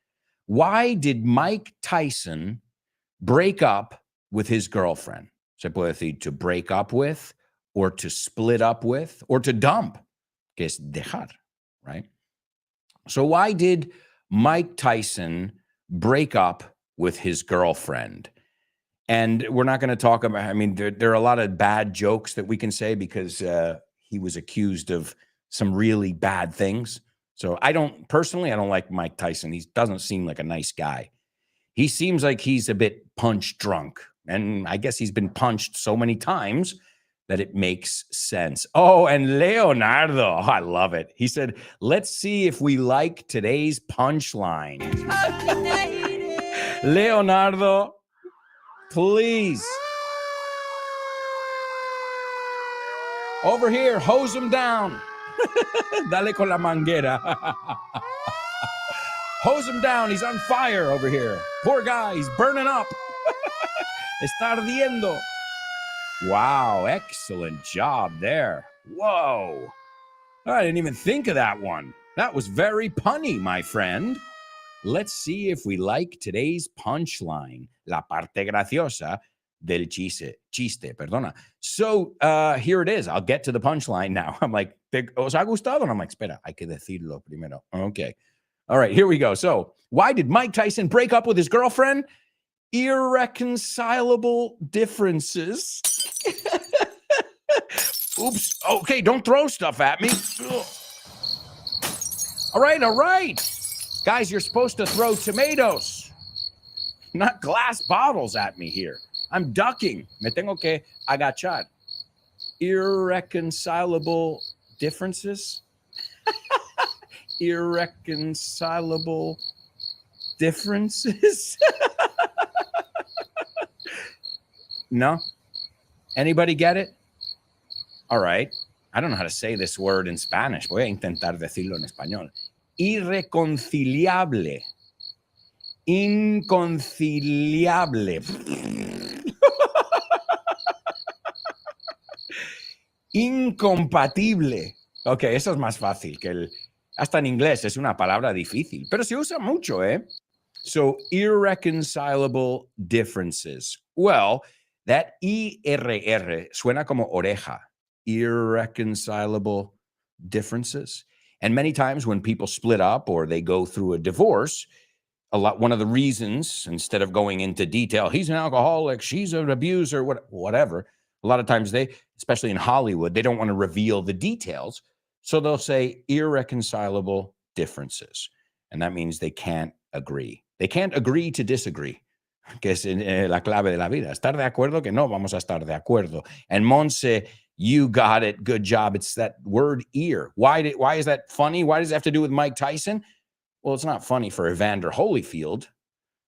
Why did Mike Tyson break up with his girlfriend? Se puede decir to break up with, or to split up with, or to dump, que es dejar, right? So why did Mike Tyson break up with his girlfriend? And we're not going to talk about, there are a lot of bad jokes that we can say because he was accused of some really bad things. So I don't like Mike Tyson. He doesn't seem like a nice guy. He seems like he's a bit punch drunk. And I guess he's been punched so many times that it makes sense. Oh, and Leonardo, I love it. He said, let's see if we like today's punchline. Leonardo, please. Over here, hose him down. Dale con la manguera. Hose him down. He's on fire over here. Poor guy. He's burning up. Está ardiendo. Wow. Excellent job there. Whoa. I didn't even think of that one. That was very punny, my friend. Let's see if we like today's punchline. La parte graciosa del chiste, perdona. So here it is. I'll get to the punchline now. I'm like, ¿os ha gustado? And I'm like, espera, hay que decirlo primero. Okay. All right, here we go. So why did Mike Tyson break up with his girlfriend? Irreconcilable differences. Oops. Okay, don't throw stuff at me. All right. Guys, you're supposed to throw tomatoes, not glass bottles at me here. I'm ducking. Me tengo que agachar. Irreconcilable differences. Irreconcilable differences. No? Anybody get it? All right. I don't know how to say this word in Spanish. Voy a intentar decirlo en español. Irreconciliable. Inconciliable. Incompatible. Ok, eso es más fácil que el... Hasta en inglés es una palabra difícil, pero se usa mucho, ¿eh? So, irreconcilable differences. Well, that IRR suena como oreja. Irreconcilable differences. And many times when people split up or they go through a divorce, one of the reasons, instead of going into detail, he's an alcoholic, she's an abuser, whatever, a lot of times they, especially in Hollywood, they don't want to reveal the details. So they'll say irreconcilable differences. And that means they can't agree. They can't agree to disagree, que es la clave de la vida. Estar de acuerdo que no vamos a estar de acuerdo. And Monse, you got it. Good job. It's that word ear. Why is that funny? Why does it have to do with Mike Tyson? Well, it's not funny for Evander Holyfield.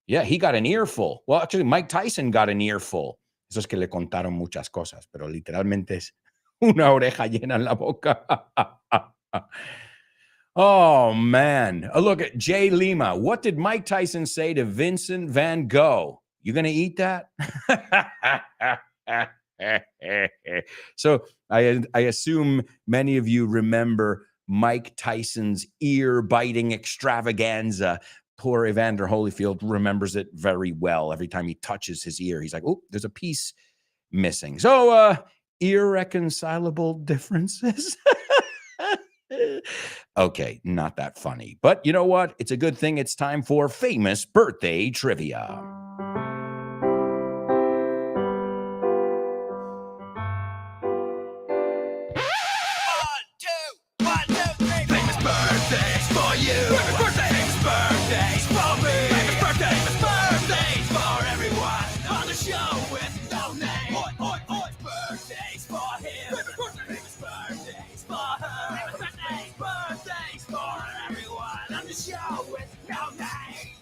Yeah, he got an earful. Well, actually, Mike Tyson got an earful. Eso es que le contaron muchas cosas, pero literalmente es una oreja llena en la boca. Oh, man. Look at Jay Lima. What did Mike Tyson say to Vincent Van Gogh? You going to eat that? So I assume many of you remember Mike Tyson's ear-biting extravaganza. Poor Evander Holyfield remembers it very well. Every time he touches his ear, he's like, oh, there's a piece missing. So, irreconcilable differences. Okay, not that funny. But you know what? It's a good thing it's time for famous birthday trivia. Famous birthdays for you. Famous birthdays. Famous birthdays for me. Famous birthdays. Famous birthdays for everyone on the show with no name. Oi, oi, oi. Birthdays for him. Famous birthdays for her. Famous birthdays for everyone on the show with no name.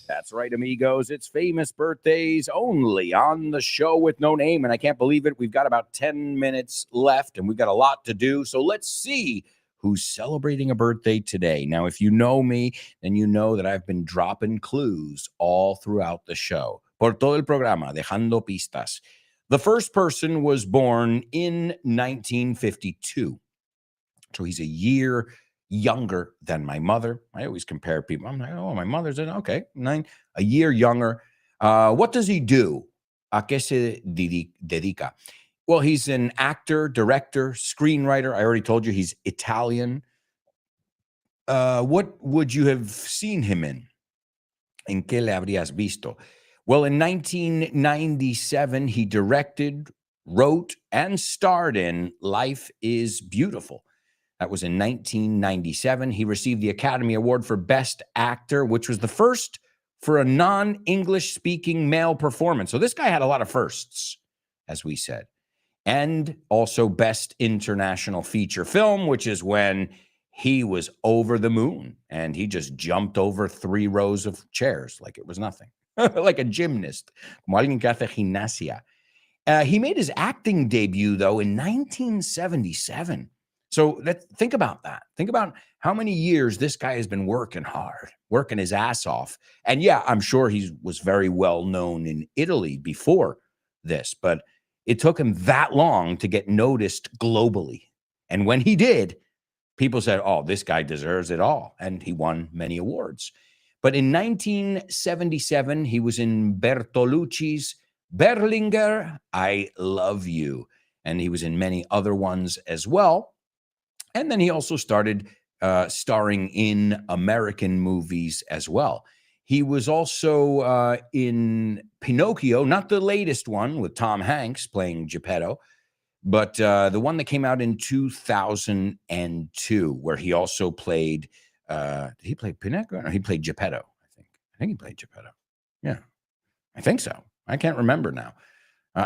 That's right, amigos. It's famous birthdays only on the show with no name. And I can't believe it. We've got about 10 minutes left and we've got a lot to do. So let's see who's celebrating a birthday today. Now, if you know me, then you know that I've been dropping clues all throughout the show. Por todo el programa, dejando pistas. The first person was born in 1952. So he's a year younger than my mother. I always compare people. I'm like, oh, my mother's okay, a year younger. What does he do? ¿A qué se dedica? Well, he's an actor, director, screenwriter. I already told you he's Italian. What would you have seen him in? ¿En qué le habrías visto? Well, in 1997, he directed, wrote, and starred in Life is Beautiful. That was in 1997. He received the Academy Award for Best Actor, which was the first for a non-English speaking male performance. So this guy had a lot of firsts, as we said. And also Best International Feature Film, which is when he was over the moon and he just jumped over 3 rows of chairs like it was nothing, like a gymnast. Como alguien que hace gimnasia. He made his acting debut, though, in 1977. So think about that. Think about how many years this guy has been working hard, working his ass off. And yeah, I'm sure he was very well known in Italy before this, but it took him that long to get noticed globally. And when he did, people said, oh, this guy deserves it all. And he won many awards. But in 1977, he was in Bertolucci's Berlinger, I Love You. And he was in many other ones as well. And then he also started starring in American movies as well. He was also in Pinocchio, not the latest one with Tom Hanks playing Geppetto, but the one that came out in 2002, where he also played, did he play Pinocchio? No, he played Geppetto, I think. I think he played Geppetto. Yeah, I think so. I can't remember now.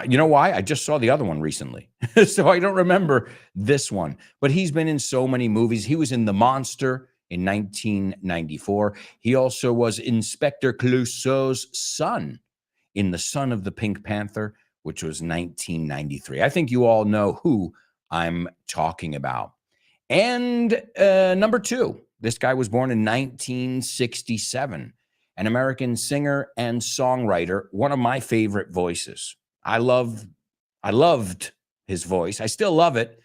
You know why? I just saw the other one recently, so I don't remember this one. But he's been in so many movies. He was in The Monster in 1994. He also was Inspector Clouseau's son in The Son of the Pink Panther, which was 1993. I think you all know who I'm talking about. And number 2, this guy was born in 1967, an American singer and songwriter, one of my favorite voices. I loved his voice. I still love it.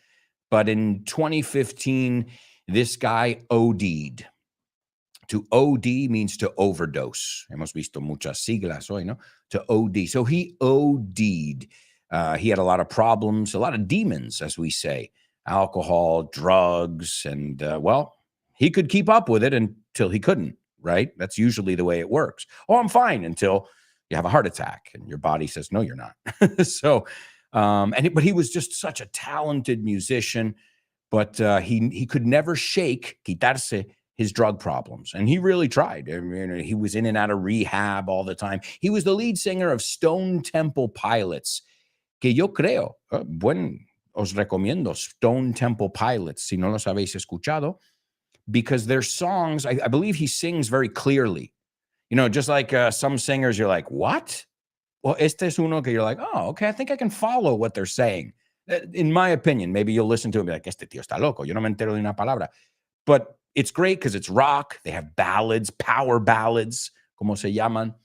But in 2015, this guy OD'd. To OD means to overdose. Hemos visto muchas siglas hoy, no? To OD. So he OD'd. He had a lot of problems, a lot of demons, as we say, alcohol, drugs, and well, he could keep up with it until he couldn't, right? That's usually the way it works. Oh, I'm fine until you have a heart attack and your body says, no, you're not. So, but he was just such a talented musician, but he could never shake, quitarse, his drug problems. And he really tried. I mean, he was in and out of rehab all the time. He was the lead singer of Stone Temple Pilots, que yo creo, os recomiendo Stone Temple Pilots, si no los habéis escuchado, because their songs, I believe he sings very clearly. You know, just like some singers, you're like, what? Well, este es uno que you're like, oh, okay, I think I can follow what they're saying. In my opinion, maybe you'll listen to him and be like, este tío está loco, yo no me entero de una palabra. But it's great because it's rock. They have ballads, power ballads, como se llaman.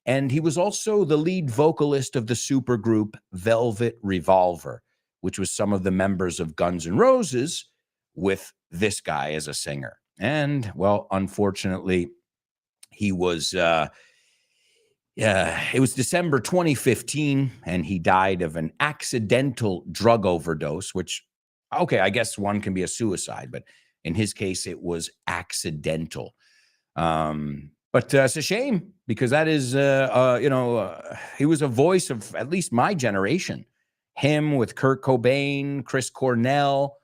And he was also the lead vocalist of the supergroup Velvet Revolver, which was some of the members of Guns N' Roses with this guy as a singer. And, well, unfortunately, he was, it was December 2015, and he died of an accidental drug overdose, which, okay, I guess one can be a suicide, but in his case, it was accidental. But it's a shame because that is, he was a voice of at least my generation. Him with Kurt Cobain, Chris Cornell,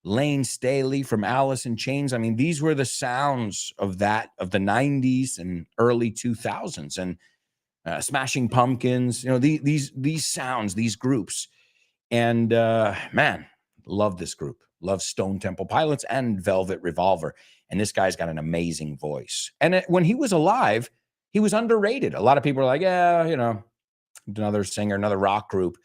Lane Staley from Alice in Chains. I mean, these were the sounds of the 90s and early 2000s, and Smashing Pumpkins. You know, these sounds, these groups, and man, love this group. Love Stone Temple Pilots and Velvet Revolver. And this guy's got an amazing voice. And when he was alive, he was underrated. A lot of people are like, yeah, you know, another singer, another rock group.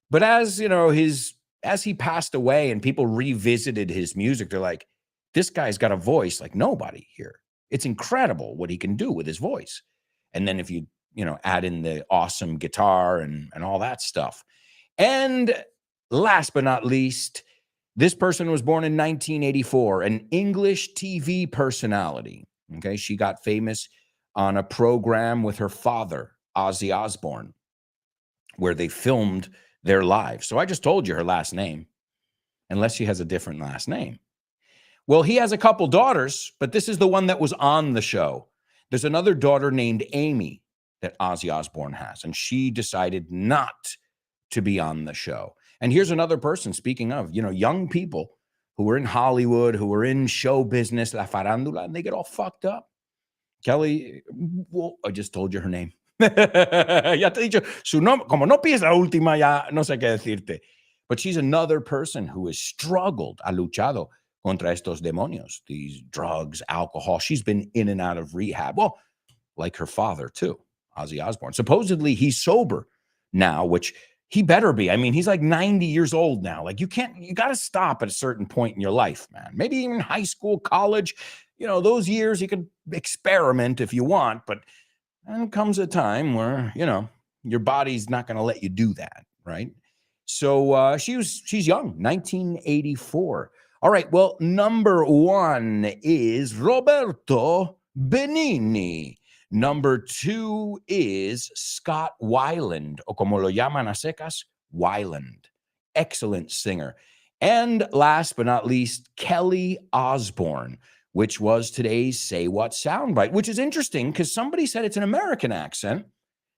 But as, you know, as he passed away and people revisited his music, they're like, this guy's got a voice like nobody here. It's incredible what he can do with his voice. And then if you add in the awesome guitar and all that stuff. And last but not least, this person was born in 1984, an English TV personality. Okay, she got famous on a program with her father, Ozzy Osbourne, where they filmed their lives. So I just told you her last name, unless she has a different last name. Well, he has a couple daughters, but this is the one that was on the show. There's another daughter named Amy that Ozzy Osbourne has, and she decided not to be on the show. And here's another person, speaking of, young people who are in Hollywood, who are in show business, la farándula, and they get all fucked up. Kelly, well, I just told you her name. Ya te he dicho su nombre, como no pides la última, ya no sé qué decirte. But she's another person who has struggled, ha luchado contra estos demonios, these drugs, alcohol. She's been in and out of rehab. Well, like her father too, Ozzy Osbourne. Supposedly he's sober now, which he better be. I mean, he's like 90 years old now. Like you got to stop at a certain point in your life, man. Maybe even high school, college, those years you could experiment if you want, but then comes a time where, your body's not going to let you do that, right? So she's young, 1984. All right, well, number one is Roberto Benigni. Number two is Scott Weiland, o como lo llaman a secas, Weiland. Excellent singer. And last but not least, Kelly Osbourne, which was today's Say What soundbite, which is interesting because somebody said it's an American accent.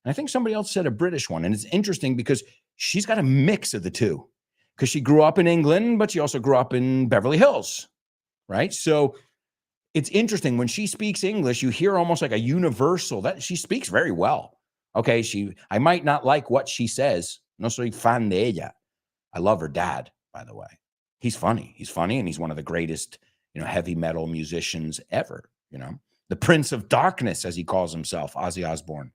And I think somebody else said a British one. And it's interesting because she's got a mix of the two because she grew up in England, but she also grew up in Beverly Hills, right? So it's interesting when she speaks English, you hear almost like a universal that she speaks very well. Okay, I might not like what she says. No soy fan de ella. I love her dad, by the way. He's funny. He's funny, and he's one of the greatest, heavy metal musicians ever. The Prince of Darkness, as he calls himself, Ozzy Osbourne.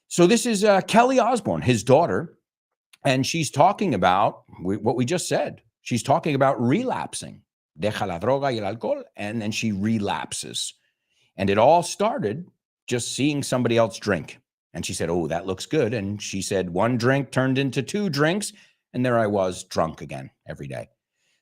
So this is Kelly Osbourne, his daughter, and she's talking about what we just said. She's talking about relapsing. Deja la droga y el alcohol, and then she relapses. And it all started just seeing somebody else drink. And she said, oh, that looks good. And she said one drink turned into two drinks. And there I was, drunk again every day.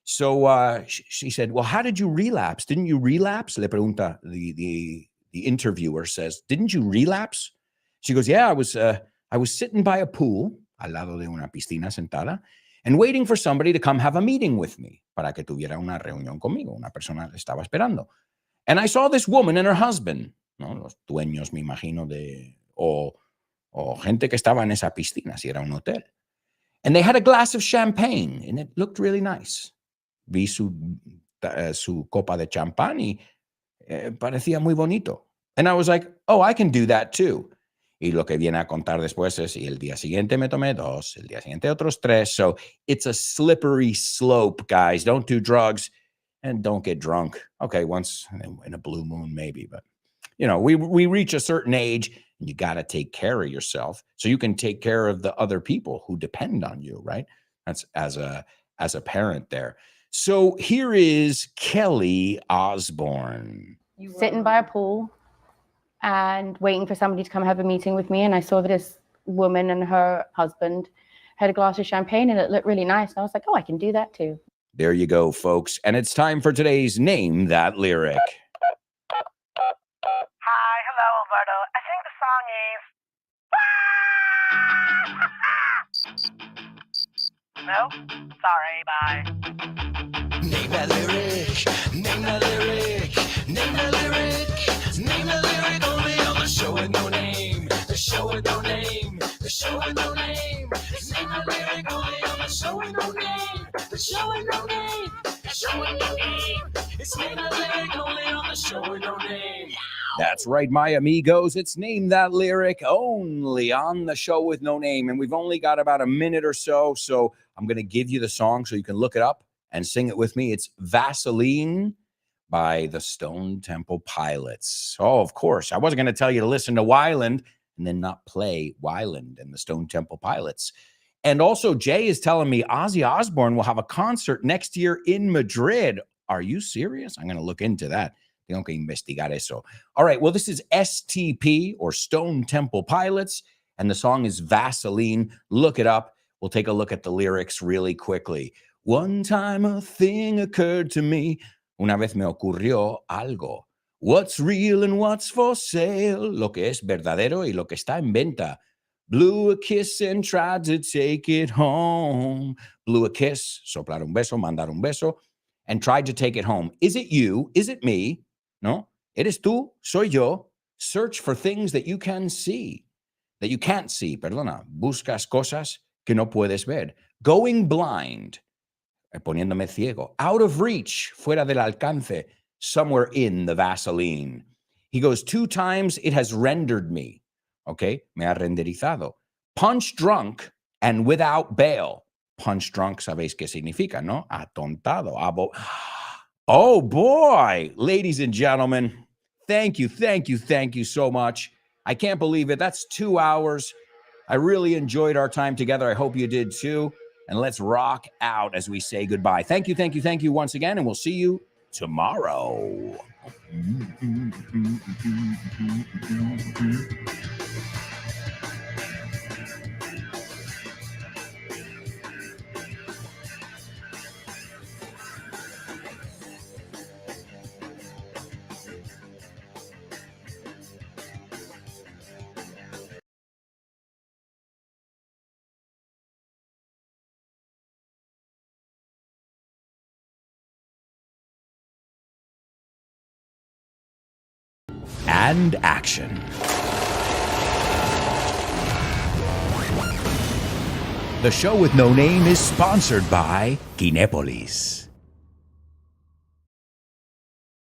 So she said, well, how did you relapse? Didn't you relapse? Le pregunta, the interviewer says, didn't you relapse? She goes, yeah, I was sitting by a pool, al lado de una piscina sentada, and waiting for somebody to come have a meeting with me, para que tuviera una reunión conmigo. Una persona estaba esperando. And I saw this woman and her husband, ¿no? Los dueños, me imagino, o gente que estaba en esa piscina, si era un hotel. And they had a glass of champagne, and it looked really nice. Vi su copa de champán y parecía muy bonito. And I was like, oh, I can do that too. Y lo que viene a contar después es, y el día siguiente me tomé 2, el día siguiente otros 3. So it's a slippery slope, guys. Don't do drugs and don't get drunk. Okay, once in a blue moon, maybe. But, you know, we reach a certain age, and you got to take care of yourself so you can take care of the other people who depend on you, right? That's as a parent there. So here is Kelly Osbourne. Sitting by a pool and waiting for somebody to come have a meeting with me. And I saw this woman and her husband had a glass of champagne, and it looked really nice. And I was like, oh, I can do that too. There you go, folks. And it's time for today's Name That Lyric. Hi, hello, Alberto. I think the song is. No? Sorry, bye. Name that lyric, name that lyric, name that lyric, name that lyric only on the show with no name, the show with no name, the show with no name. It's name that lyric only on the show with no name, the show with no name, the show with no name. It's name that lyric only on the show with no name. That's right, my amigos. It's Name That Lyric only on the show with no name. And we've only got about a minute or so. So I'm going to give you the song so you can look it up and sing it with me. It's Vaseline by the Stone Temple Pilots. Oh, of course. I wasn't going to tell you to listen to Weiland and then not play Weiland and the Stone Temple Pilots. And also, Jay is telling me Ozzy Osbourne will have a concert next year in Madrid. Are you serious? I'm going to look into that. Tengo que investigar eso. All right. Well, this is STP or Stone Temple Pilots, and the song is Vaseline. Look it up. We'll take a look at the lyrics really quickly. One time a thing occurred to me. Una vez me ocurrió algo. What's real and what's for sale? Lo que es verdadero y lo que está en venta. Blew a kiss and tried to take it home. Blew a kiss, soplar un beso, mandar un beso, and tried to take it home. Is it you? Is it me? No. Eres tú, soy yo. Search for things that you can see, that you can't see. Perdona. Buscas cosas que no puedes ver. Going blind. Poniéndome ciego. Out of reach. Fuera del alcance. Somewhere in the Vaseline. He goes, 2 times it has rendered me. Okay. Me ha renderizado. Punch drunk and without bail. Punch drunk, sabéis qué significa, ¿no? Atontado. Oh, boy. Ladies and gentlemen, thank you so much. I can't believe it. That's 2 hours. I really enjoyed our time together. I hope you did too. And let's rock out as we say goodbye. Thank you once again, and we'll see you tomorrow. And action. The show with no name is sponsored by Kinepolis.